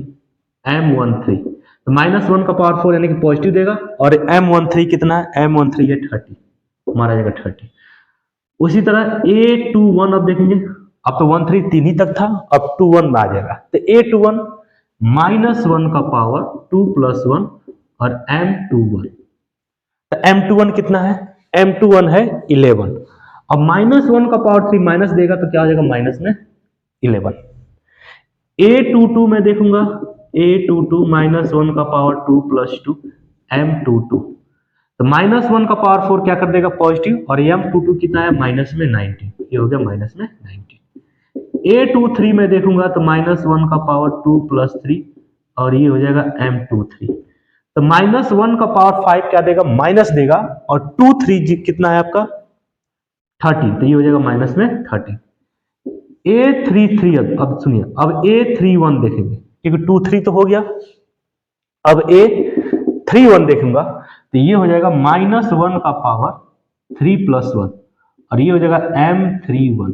M13, तो -1 का पावर 4 यानी कि पॉजिटिव देगा, और M13 कितना है, M13 है 30, हमारा जाएगा 30। उसी तरह A21 अब देखेंगे, अब तो 1 3 3 ही तक था, अब 21 में आ जाएगा। तो A21 -1 का पावर 2 प्लस 1 और M21, तो M21 कितना है, M21 है 11। अब -1 का पावर 3 माइनस देगा तो क्या हो जाएगा माइनस में 11। A22 में देखूंगा, A22 -1 का पावर 2 प्लस 2 M22, तो -1 का पावर 4 क्या कर देगा पॉजिटिव, और M22 कितना है माइनस में 19, ये हो गया माइनस में 19। A23 में देखूंगा तो -1 का पावर 2 प्लस 3 और ये हो जाएगा M23, तो -1 का पावर 5 क्या देगा माइनस देगा, और 2 3 कितना है आपका 30, तो ये हो जाएगा माइनस में 30। A33 अब सुनिए, अब A31 देखेंगे, क्योंकि 2 3 तो हो गया, अब A31 देखूंगा तो ये हो जाएगा -1 का पावर 3 प्लस 1 और ये हो जाएगा M31,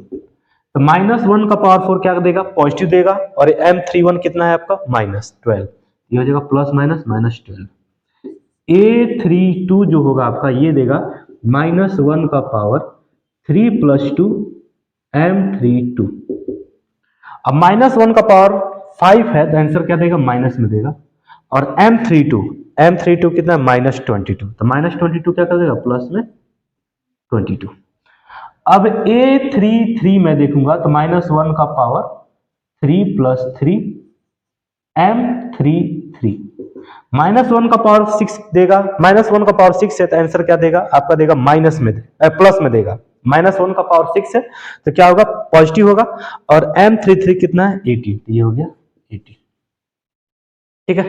तो -1 का पावर 4 क्या देगा पॉजिटिव देगा, और M31 कितना है आपका -12, ये हो जाएगा प्लस माइनस -12। A32 जो होगा आपका ये देगा -1 का पावर 3 प्लस 2 M32। अब -1 का पावर 5 है तो आंसर क्या देगा माइनस में देगा, और M32 कितना -22, तो -22 क्या कर देगा प्लस में 22। अब A33 में देखूंगा तो -1 का पावर 3 प्लस 3 m3 3 -1 का पावर 6 देगा, -1 का पावर 6 है तो आंसर क्या देगा आपका, देगा माइनस में प्लस में देगा। -1 का पावर 6 है तो क्या होगा, पॉजिटिव होगा। और m33 कितना है 80, ये हो गया 80। ठीक है,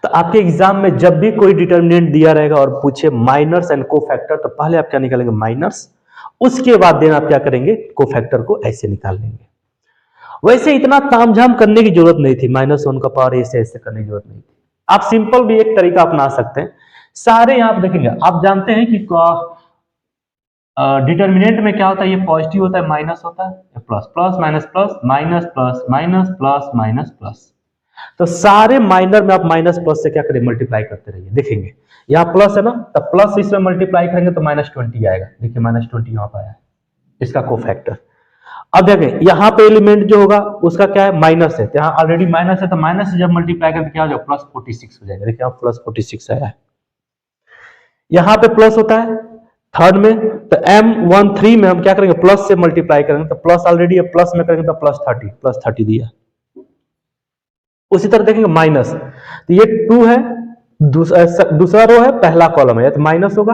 तो आपके एग्जाम में जब भी कोई डिटर्मिनेंट दिया रहेगा और पूछे माइनर्स एंड कोफैक्टर, तो पहले आप क्या निकालेंगे, माइनर्स, उसके बाद देन आप क्या करेंगे, कोफैक्टर को ऐसे निकाल लेंगे। वैसे इतना तामझाम करने की जरूरत नहीं थी, -1 का पावर ऐसे ऐसे करने की जरूरत नहीं थी। आप सिंपल भी एक तरीका अपना सकते हैं। सारे आप देखेंगे, आप जानते हैं कि डिटर्मिनेंट में क्या होता है, ये पॉजिटिव होता है, माइनस होता है, plus plus minus plus minus plus minus plus minus plus. तो सारे माइनर में आप माइनस प्लस से क्या करें, मल्टीप्लाई करते रहिए। देखेंगे यहाँ प्लस है ना, तो प्लस इसमें मल्टीप्लाई करेंगे तो -20 आएगा। देखिए -20 यहाँ पर आया, इसका कोफैक्टर। अब देखें यहाँ पे एलिमेंट जो होगा उसका क्या है, माइनस है, तो यहाँ ऑलरेडी माइनस है, तो माइनस से जब मल्टीप्लाई करें तो क्या हो जाएगा, +46 हो जाएगा। देखिए यहाँ +46 आया है। यहाँ पे प्लस होता है थर्ड में, तो m13 में हम क्या करेंगे, प्लस से मल्टीप्लाई करेंगे, तो प्लस ऑलरेडी है, प्लस में करेंगे तो +30 दिया। उसी तरह देखेंगे माइनस, तो ये 2 है, दूसरा रो है, पहला कॉलम है, तो माइनस होगा,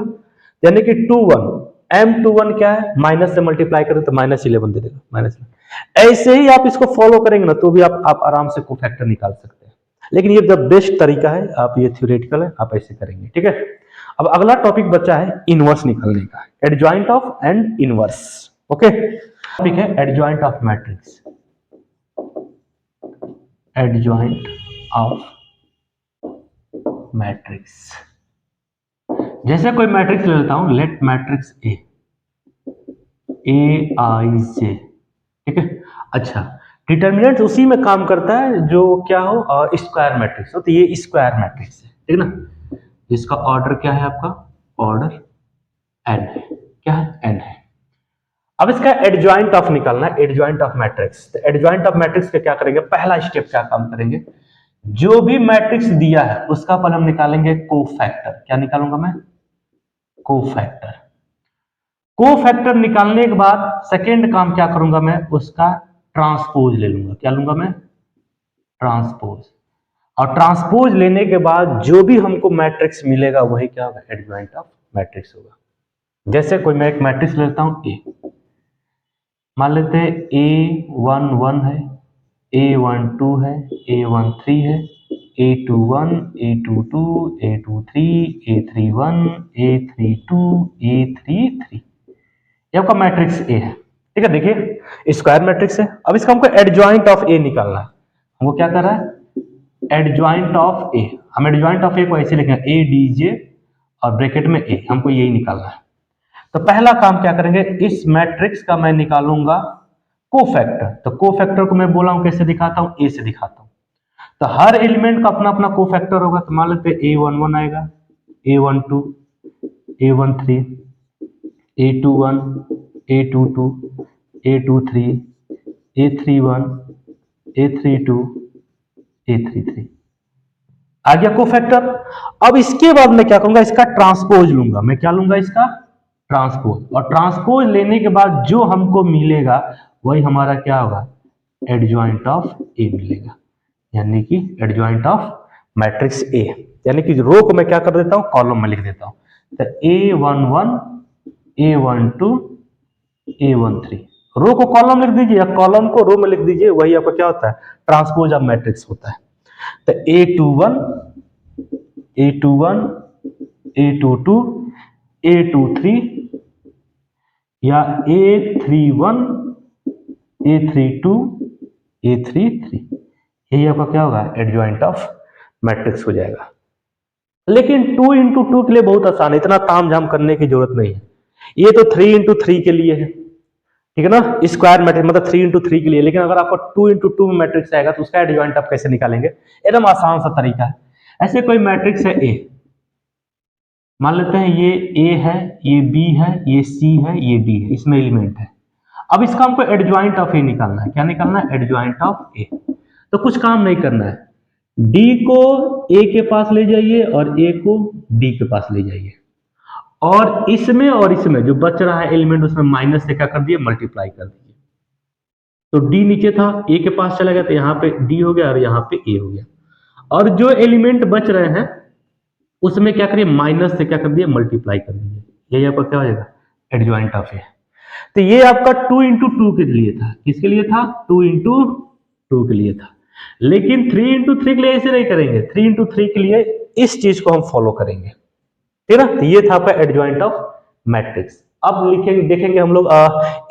यानी कि 21 m21 क्या है, माइनस से मल्टीप्लाई करें तो -11 दे देगा, -11। ऐसे ही आप इसको फॉलो करेंगे ना तो भी आप आराम से कोफैक्टर निकाल सकते हैं। लेकिन ये जब बेस्ट तरीका है, आप ये थ्योरेटिकल है, आप ऐसे करेंगे। ठीक है, अब अगला टॉपिक बचा है इनवर्स निकालने का, adjoint of and inverse. Okay, topic है adjoint of matrix, adjoint of matrix. जैसे कोई मैट्रिक्स ले लेता हूं, लेट मैट्रिक्स ए आई जे। ठीक है, अच्छा, डिटर्मिनेंट उसी में काम करता है जो क्या हो, स्क्वायर मैट्रिक्स हो, तो ये स्क्वायर मैट्रिक्स है, ठीक है ना, जिसका ऑर्डर क्या है आपका, ऑर्डर n है, क्या है, n है। अब इसका एडजॉइंट ऑफ निकालना है, एडजॉइंट ऑफ मैट्रिक्स। तो एडजॉइंट ऑफ मैट्रिक्स का क्या करेंगे, पहला स्टेप क्या काम करेंगे, जो भी मैट्रिक्स दिया है उसका अपन हम निकालेंगे कोफैक्टर। क्या निकालूंगा मैं, कोफैक्टर। कोफैक्टर निकालने के बाद सेकेंड काम क्या करूंगा मैं, उसका ट्रांसपोज ले लूंगा। क्या लूंगा मैं, ट्रांसपोज। और ट्रांसपोज लेने के बाद जो भी हमको मैट्रिक्स मिलेगा वही क्या होगा, एडजॉइंट ऑफ मैट्रिक्स होगा। जैसे कोई मैं एक मैट्रिक्स लेता हूं ए, मान लेते हैं A11 है, A12 है, A13 है, A21, A22, A23, A31, A32, A33, ये आपका मैट्रिक्स ए है। ठीक है, देखिए स्क्वायर मैट्रिक्स है। अब इसका हमको एडजॉइंट ऑफ ए निकालना है। हमको क्या कर रहा है, एडजॉइंट ऑफ ए। हम एडजॉइंट ऑफ ए को ऐसे लिखेंगे, ए डी जे और ब्रैकेट में ए, हमको यही निकालना है। तो पहला काम क्या करेंगे, इस मैट्रिक्स का मैं निकालूंगा कोफैक्टर। तो कोफैक्टर को मैं बोला हूं कैसे दिखाता हूं, ए से दिखाता हूं। तो हर एलिमेंट का अपना अपना कोफैक्टर होगा। तो मान लेते A11 आएगा, A12, A13, A21, A22, A23, A31, A32, A33 आ गया कोफैक्टर। अब इसके बाद मैं क्या करूंगा, इसका ट्रांसपोज लूंगा। मैं क्या लूंगा, इसका ट्रांसपोज। और ट्रांसपोज लेने के बाद जो हमको मिलेगा वही हमारा क्या होगा, एडजॉइंट ऑफ ए मिलेगा, यानी कि एडजॉइंट ऑफ मैट्रिक्स ए। यानी कि रो को मैं क्या कर देता हूं, कॉलम में लिख देता हूं। तो A11, A12, A13, रो को कॉलम लिख दीजिए या कॉलम को रो में लिख दीजिए, वही आपका क्या होता है, ट्रांसपोज ऑफ मैट्रिक्स होता है। तो A21, A21, A22, A23 या A31, A32, A33, यही आपका क्या होगा, एडजॉइंट ऑफ मैट्रिक्स हो जाएगा। लेकिन 2 इंटू 2 के लिए बहुत आसान है, इतना तामझाम करने की जरूरत नहीं है। ये तो 3 इंटू 3 के लिए है, ठीक है ना, स्क्वायर मैट्रिक्स मतलब 3 इंटू 3 के लिए। लेकिन अगर आपको 2 इंटू 2 में मैट्रिक्स आएगा तो उसका एडजॉइंट आप कैसे निकालेंगे, एकदम आसान सा तरीका है। ऐसे कोई मैट्रिक्स है ए, मान लेते हैं ये ए है, ये बी है, ये सी है, ये डी है, इसमें एलिमेंट है। अब इसका हमको एडजॉइंट ऑफ ए निकालना है। क्या निकालना है, एडजॉइंट ऑफ ए। तो कुछ काम नहीं करना है, डी को ए के पास ले जाइए और ए को डी के पास ले जाइए, और इसमें जो बच रहा है एलिमेंट उसमें माइनस से क्या कर दिए, मल्टीप्लाई कर दिए। तो डी नीचे था, ए के पास चला गया तो यहाँ पे डी हो गया और यहाँ पे ए हो गया। और जो एलिमेंट बच रहे हैं उसमें क्या करिए, माइनस से क्या कर दिए, मल्टीप्लाई कर दीजिए। यही आपका क्या हो जाएगा, एडजॉइंट ऑफ ए। तो ये आपका 2 इंटू टू के लिए था, किसके लिए था, 2 इंटू टू के लिए था। लेकिन 3 इंटू थ्री के लिए ऐसे नहीं करेंगे, 3 इंटू थ्री के लिए इस चीज को हम फॉलो करेंगे, ठीक है ना। तो ये था आपका एडजॉइंट ऑफ मैट्रिक्स। अब लिखेंगे, देखेंगे हम लोग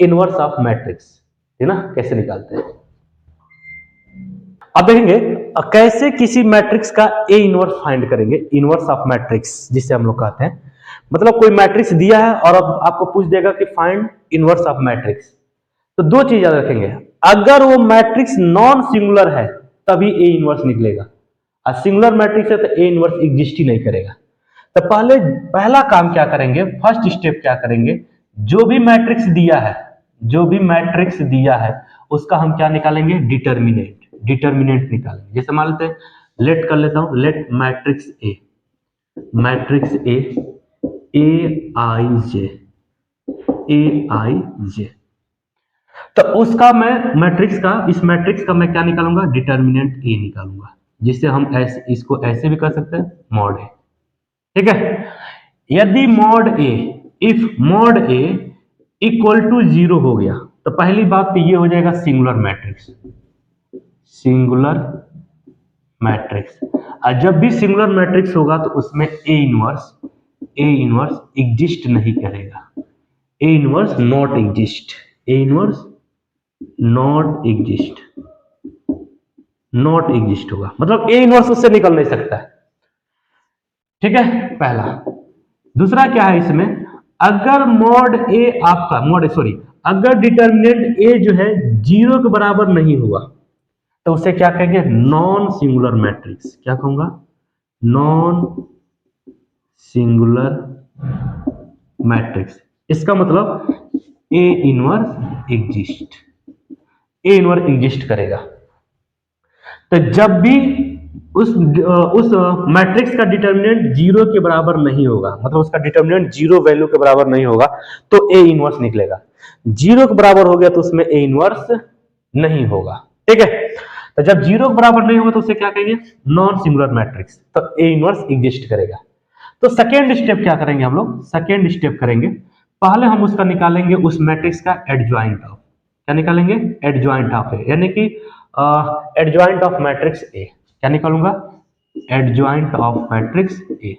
इनवर्स ऑफ मैट्रिक्स, है ना, कैसे निकालते हैं। अब देखेंगे कैसे किसी मैट्रिक्स का ए इनवर्स फाइंड करेंगे, इनवर्स ऑफ मैट्रिक्स जिसे हम लोग कहते हैं। मतलब कोई मैट्रिक्स दिया है और अब आपको पूछ देगा कि फाइंड इनवर्स ऑफ मैट्रिक्स, तो दो चीज याद रखेंगे। अगर वो मैट्रिक्स नॉन सिंगुलर है तभी ए इनवर्स निकलेगा, और सिंगुलर मैट्रिक्स है तो ए इनवर्स एग्जिस्ट ही नहीं करेगा। तो पहला काम क्या करेंगे, फर्स्ट स्टेप क्या करेंगे, जो भी मैट्रिक्स दिया है, जो भी मैट्रिक्स दिया है उसका हम क्या निकालेंगे, डिटर्मिनेंट, डिटर्मिनेंट निकालेंगे। जैसे मान लेते हैं, लेट कर लेता हूं, let matrix A, matrix A I J, A I J, तो उसका मैं मैट्रिक्स का, इस मैट्रिक्स का मैं क्या निकालूंगा, डिटर्मिनेंट ए निकालूंगा, जिससे हम ऐसे इसको ऐसे भी कर सकते हैं, मॉड ए, ठीक है। यदि mod A, if mod A equal to zero हो गया तो पहली बात तो ये हो जाएगा सिंगुलर मैट्रिक्स, सिंगुलर मैट्रिक्स। और जब भी सिंगुलर मैट्रिक्स होगा तो उसमें ए इनवर्स एग्जिस्ट नहीं करेगा, A inverse not exist, A inverse not exist, not exist होगा, मतलब ए इनवर्स उससे निकल नहीं सकता है, ठीक है, पहला। दूसरा क्या है इसमें, अगर मॉड ए आपका, मॉड सॉरी, अगर डिटर्मिनेंट ए जो है जीरो के बराबर नहीं हुआ तो उसे क्या कहेंगे, नॉन सिंगुलर मैट्रिक्स। क्या कहूंगा, नॉन सिंगुलर मैट्रिक्स। इसका मतलब A inverse exist, A inverse exist करेगा। तो जब भी उस मैट्रिक्स का डिटर्मिनेंट जीरो के बराबर नहीं होगा, मतलब उसका डिटर्मिनेंट जीरो वैल्यू के बराबर नहीं होगा तो ए इनवर्स निकलेगा। जीरो के बराबर हो गया तो उसमें ए इनवर्स नहीं होगा, ठीक है। तो जब जीरो के बराबर नहीं होगा तो उसे क्या कहेंगे, नॉन सिंगुलर मैट्रिक्स, तो ए इनवर्स एग्जिस्ट करेगा। तो सेकेंड स्टेप क्या करेंगे हम लोग, सेकेंड स्टेप करेंगे, पहले हम उसका निकालेंगे, उस मैट्रिक्स का एडजॉइंट ऑफ, क्या निकालेंगे, एडजॉइंट ऑफ ए, यानी कि एडजॉइंट ऑफ मैट्रिक्स ए। क्या निकालूंगा, एडजॉइंट ऑफ मैट्रिक्स ए।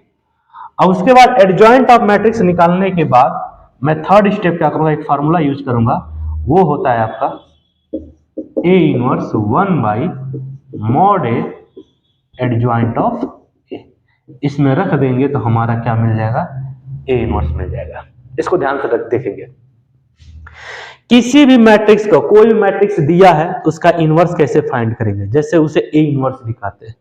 अब उसके बाद एडजॉइंट ऑफ मैट्रिक्स निकालने के बाद मैं थर्ड स्टेप क्या करूंगा, एक फार्मूला यूज करूंगा, वो होता है आपका A inverse 1 by mod A adjoint of A. इसमें रख देंगे तो हमारा क्या मिल जाएगा, ए इनवर्स मिल जाएगा। इसको ध्यान से देखेंगे, किसी भी मैट्रिक्स को, कोई भी मैट्रिक्स दिया है तो उसका इनवर्स कैसे फाइंड करेंगे, जैसे उसे ए इनवर्स दिखाते हैं।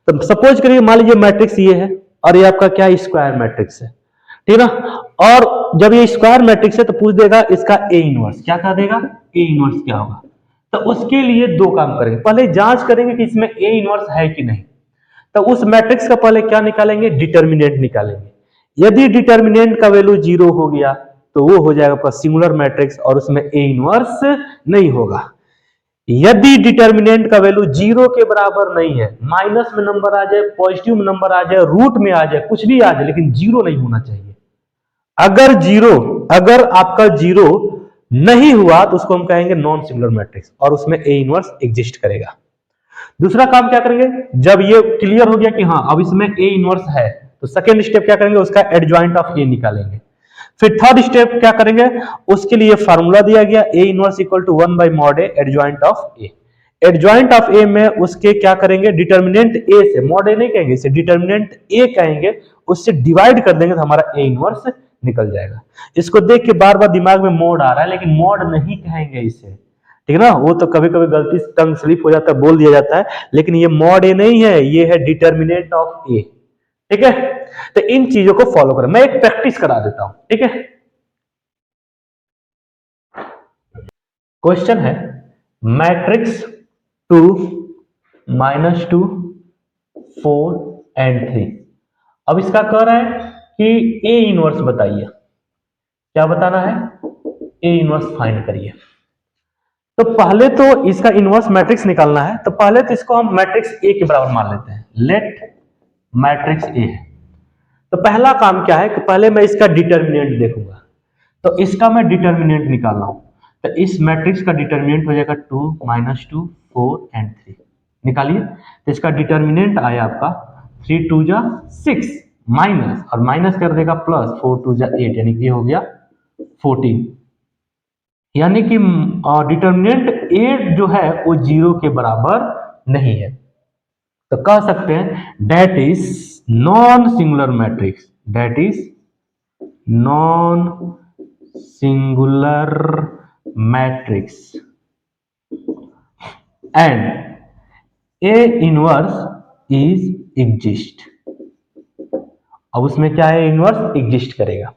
तो सपोज करिए, मान लीजिए मैट्रिक्स ये है और ये आपका क्या स्क्वायर मैट्रिक्स है, ठीक है ना। और जब ये स्क्वायर मैट्रिक्स है तो पूछ देगा इसका ए इनवर्स, क्या कह देगा, ए इनवर्स क्या होगा। तो उसके लिए दो काम करेंगे, पहले जांच करेंगे कि इसमें ए इनवर्स है कि नहीं। तो उस मैट्रिक्स का पहले क्या निकालेंगे, डिटर्मिनेंट निकालेंगे। यदि डिटर्मिनेंट का वैल्यू जीरो हो गया तो वो हो जाएगा आपका सिंगुलर मैट्रिक्स और उसमें ए इनवर्स नहीं होगा। यदि डिटर्मिनेंट का वैल्यू जीरो के बराबर नहीं है, माइनस में नंबर आ जाए, पॉजिटिव में नंबर आ जाए, रूट में आ जाए, कुछ भी आ जाए, लेकिन जीरो नहीं होना चाहिए। अगर जीरो, अगर आपका जीरो नहीं हुआ तो उसको हम कहेंगे नॉन सिंगुलर मैट्रिक्स और उसमें ए इनवर्स एग्जिस्ट करेगा। दूसरा काम क्या करेंगे, जब ये क्लियर हो गया कि हाँ अब इसमें ए इनवर्स है, तो सेकेंड स्टेप क्या करेंगे, उसका एडजॉइंट ऑफ ए निकालेंगे। फिर थर्ड स्टेप क्या करेंगे, उसके लिए फार्मूला दिया गया A inverse equal to 1 by mod A adjoint of A. Adjoint of A में उसके क्या करेंगे, डिटर्मिनेंट ए से, मॉड ए नहीं कहेंगे, इसे डिटर्मिनेंट ए कहेंगे, उससे डिवाइड कर देंगे तो हमारा ए इनवर्स निकल जाएगा। इसको देख के बार बार दिमाग में मॉड आ रहा है, लेकिन मॉड नहीं कहेंगे इसे, ठीक है ना। वो तो कभी कभी गलती से टंग स्लिप हो जाता है, बोल दिया जाता है, लेकिन ये मॉड ए नहीं है, ये है डिटर्मिनेंट ऑफ ए, ठीक है। तो इन चीजों को फॉलो करें, मैं एक प्रैक्टिस करा देता हूं, ठीक है। क्वेश्चन है मैट्रिक्स 2 -2 4 एंड 3। अब इसका कह रहा है कि ए इनवर्स बताइए, क्या बताना है, ए इनवर्स फाइंड करिए। तो पहले तो इसका इनवर्स मैट्रिक्स निकालना है, तो पहले तो इसको हम मैट्रिक्स ए के बराबर मान लेते हैं। लेट मैट्रिक्स ए है, तो पहला काम क्या है कि पहले मैं इसका डिटर्मिनेंट देखूंगा। तो इसका मैं डिटर्मिनेंट निकाल रहा हूं, तो इस मैट्रिक्स का डिटर्मिनेंट हो जाएगा 2 -2 4 एंड 3। निकालिए। तो इसका डिटर्मिनेंट आया आपका 3 2 जा 6 माइनस, और माइनस कर देगा प्लस 4 2 जा 8, यानी कि ये हो गया 14। यानी कि डिटर्मिनेंट 8 जो है वो 0 के बराबर नहीं है। तो कह सकते हैं that is non singular matrix, that is non singular matrix and A inverse is exist. अब उसमें क्या है, इनवर्स एग्जिस्ट करेगा।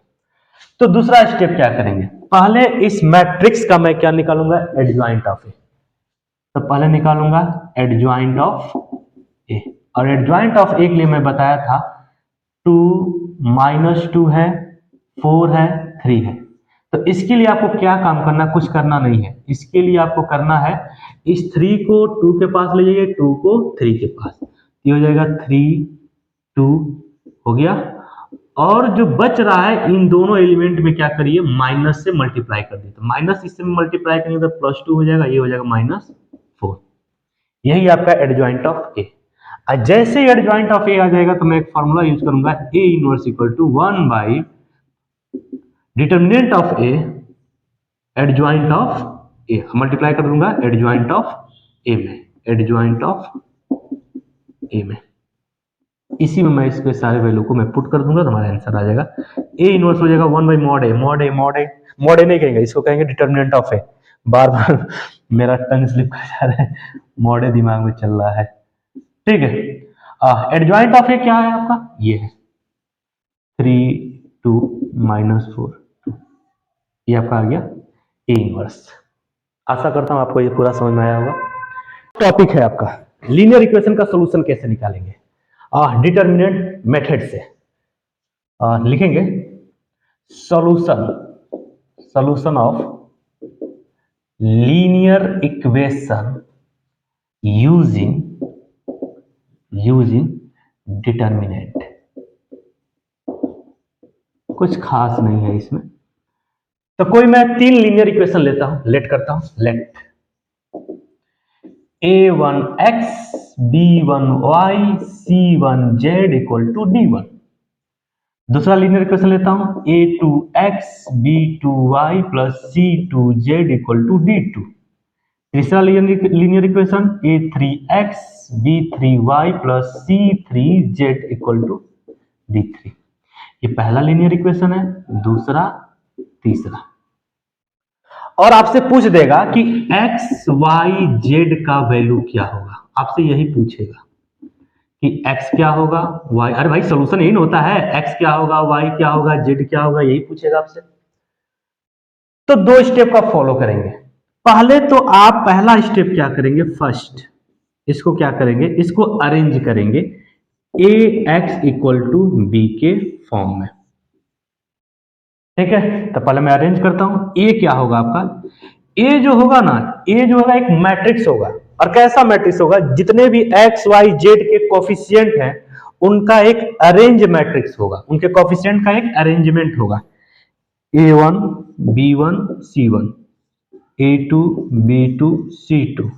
तो दूसरा स्टेप क्या करेंगे, पहले इस मैट्रिक्स का मैं क्या निकालूंगा, एडजॉइंट ऑफ ए। तो पहले निकालूंगा एडजॉइंट ऑफ ए, और एडजॉइंट ऑफ ए के लिए मैं बताया था 2 -2 है, 4 है, 3 है। तो इसके लिए आपको क्या काम करना, कुछ करना नहीं है। इसके लिए आपको करना है इस 3 को 2 के पास ले जाइए, 2 को 3 के पास, ये हो जाएगा 3 2 हो गया। और जो बच रहा है इन दोनों एलिमेंट में क्या करिए, माइनस से मल्टीप्लाई कर दिए। तो माइनस इससे मल्टीप्लाई करेंगे तो +2 हो जाएगा, ये हो जाएगा -4। यही आपका एडजॉइंट ऑफ ए। जैसे एडजॉइंट ऑफ ए आ जाएगा तो मैं एक फॉर्मूला यूज करूंगा, A inverse equal to 1 by determinant of A adjoint of A, multiply कर दूंगा एडजॉइंट ऑफ ए में, एडजॉइंट ऑफ ए में। इसी में मैं इसके सारे वैल्यू को मैं पुट कर दूंगा तो हमारा आंसर आ जाएगा। ए इनवर्स हो जाएगा 1 by mod A, mod A mod A mod A नहीं कहेंगे, इसको कहेंगे डिटर्मिनेंट ऑफ ए। बार बार मेरा टंग स्लिप कर जा रहा है, मॉड ए दिमाग में चल रहा है। ठीक है, एडजॉइंट ऑफ ए क्या है आपका, ये है 3 2 -4, ये आपका आ गया ए इनवर्स। आशा करता हूं आपको ये पूरा समझ में आया होगा। टॉपिक है आपका लीनियर इक्वेशन का सॉल्यूशन कैसे निकालेंगे, डिटर्मिनेंट मेथड से। लिखेंगे solution of linear equation using determinant. कुछ खास नहीं है इसमें। तो कोई मैं 3 लीनियर इक्वेशन लेता हूं, लेट करता हूं, late a1x b1y c1z equal to d1। दूसरा लीनियर इक्वेशन लेता हूं a2x b2y plus c2z equal to d2। तीसरा linear equation a3x b3y plus c3z equal to d3। ये पहला लीनियर इक्वेशन है, दूसरा, तीसरा। और आपसे पूछ देगा कि x y z का वैल्यू क्या होगा, आपसे यही पूछेगा कि x क्या होगा, y, अरे भाई सॉल्यूशन यही होता है, x क्या होगा, y क्या होगा, z क्या होगा, यही पूछेगा आपसे। तो 2 स्टेप का फॉलो करेंगे। पहले तो आप पहला स्टेप क्या करेंगे, फर्स्ट इसको क्या करेंगे, इसको अरेंज करेंगे ax इक्वल टू b के फॉर्म में। ठीक है, तो पहले मैं अरेंज करता हूं। ए क्या होगा आपका, ए जो होगा ना, ए जो होगा एक मैट्रिक्स होगा। और कैसा मैट्रिक्स होगा, जितने भी एक्स वाई जेड के कोफिशिएंट हैं उनका एक अरेंज मैट्रिक्स होगा, उनके कोफिशिएंट का एक अरेंजमेंट होगा। a1 b1 c1, a2 b2 c2,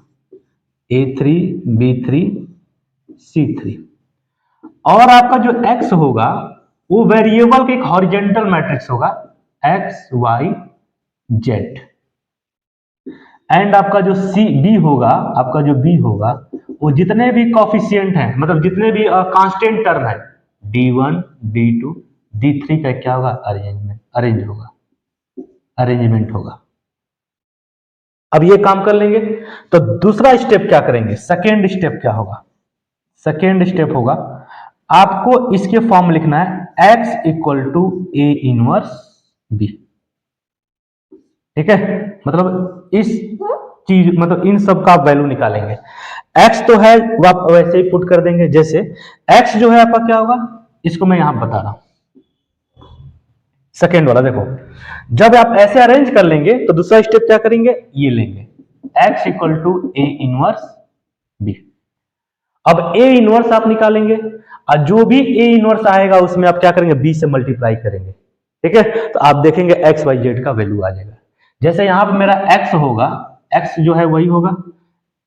a3 b3 c3। और आपका जो x होगा वो वेरिएबल का एक हॉरिजेंटल मैट्रिक्स होगा, एक्स वाई जेड। एंड आपका जो बी होगा, आपका जो बी होगा वो जितने भी कोफिशिएंट हैं, मतलब जितने भी कांस्टेंट टर्म है, d1 d2 d3 का क्या होगा, अरेंजमेंट होगा। अब ये काम कर लेंगे। तो दूसरा स्टेप क्या करेंगे, सेकेंड स्टेप क्या होगा, सेकेंड स्टेप होगा आपको इसके फॉर्म लिखना है x equal to A inverse B. ठीक है, मतलब इस चीज, मतलब इन सब का वैल्यू निकालेंगे। x तो है वो आप वैसे ही पुट कर देंगे, जैसे x जो है आपका क्या होगा, इसको मैं यहां बता रहा हूं। सेकेंड वाला देखो, जब आप ऐसे अरेंज कर लेंगे तो दूसरा स्टेप क्या करेंगे, ये लेंगे x equal to A inverse B. अब ए इनवर्स आप निकालेंगे और जो भी ए इनवर्स आएगा उसमें आप क्या करेंगे, बी से मल्टीप्लाई करेंगे। ठीक है, तो आप देखेंगे एक्स वाई जेड का वैल्यू आ जाएगा। जैसे यहां पर मेरा एक्स होगा, एक्स जो है वही होगा,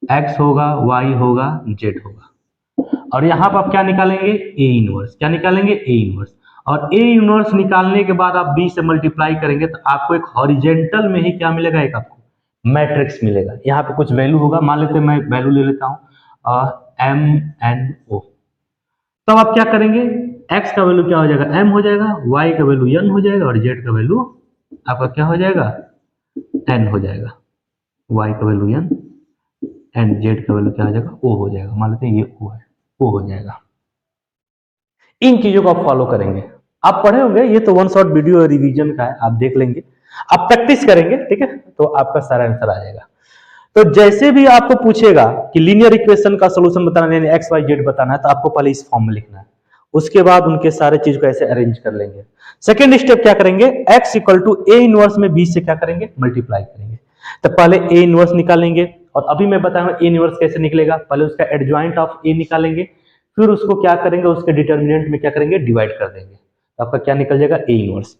एक्स होगा, वाई होगा, जेड होगा। और यहां पर आप क्या निकालेंगे, ए इनवर्स। क्या निकालेंगे, ए इनवर्स। और ए इनवर्स निकालने के बाद आप बी से मल्टीप्लाई करेंगे तो आपको एक हॉरिजेंटल में ही क्या मिलेगा, एक आपको मैट्रिक्स मिलेगा। यहाँ पे कुछ वैल्यू होगा, मान लेते हैं मैं वैल्यू ले लेता हूँ एम एन ओ। तब आप क्या करेंगे, x का वैल्यू क्या हो जाएगा, m हो जाएगा, y का वैल्यू n हो जाएगा और z का वैल्यू आपका क्या हो जाएगा, n हो जाएगा। y का वैल्यू n, एंड z का वैल्यू क्या हो जाएगा, o हो जाएगा। मान लेते हैं ये o है, o हो जाएगा। इन चीजों को आप फॉलो करेंगे। आप पढ़े होंगे, ये तो वन शॉट वीडियो रिवीजन का है, आप देख लेंगे, आप प्रैक्टिस करेंगे, ठीक है, तो आपका सारा आंसर आ जाएगा। तो जैसे भी आपको पूछेगा कि लीनियर इक्वेशन का सॉल्यूशन बताना है, एक्स वाई जेड बताना है, तो आपको पहले इस फॉर्म में लिखना है। उसके बाद उनके सारे चीज को ऐसे अरेंज कर लेंगे। सेकेंड स्टेप क्या करेंगे, x equal to A inverse में b से क्या करेंगे, मल्टीप्लाई करेंगे। तो पहले ए इनवर्स निकालेंगे, और अभी मैं बताऊंगा ए इनवर्स कैसे निकलेगा। पहले उसका एडजॉइंट ऑफ ए निकालेंगे, फिर उसको क्या करेंगे, उसके डिटर्मिनेंट में क्या करेंगे, डिवाइड कर देंगे। तो आपका क्या निकल जाएगा, ए इनवर्स।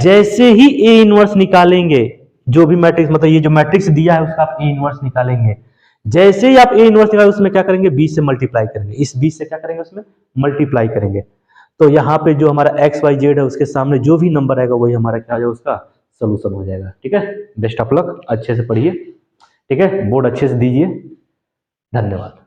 जैसे ही ए इनवर्स निकालेंगे, जो भी मैट्रिक्स, मतलब ये जो मैट्रिक्स दिया है उसका आप ए इनवर्स निकालेंगे। जैसे ही आप ए इनवर्स निकालेंगे उसमें क्या करेंगे, बी से मल्टीप्लाई करेंगे। इस बी से क्या करेंगे, उसमें मल्टीप्लाई करेंगे। तो यहाँ पे जो हमारा एक्स वाई जेड है उसके सामने जो भी नंबर आएगा वही हमारा क्या हो जाएगा, उसका सोल्यूशन हो जाएगा। ठीक है, बेस्ट ऑफ लक, अच्छे से पढ़िए, ठीक है, बोर्ड अच्छे से दीजिए। धन्यवाद।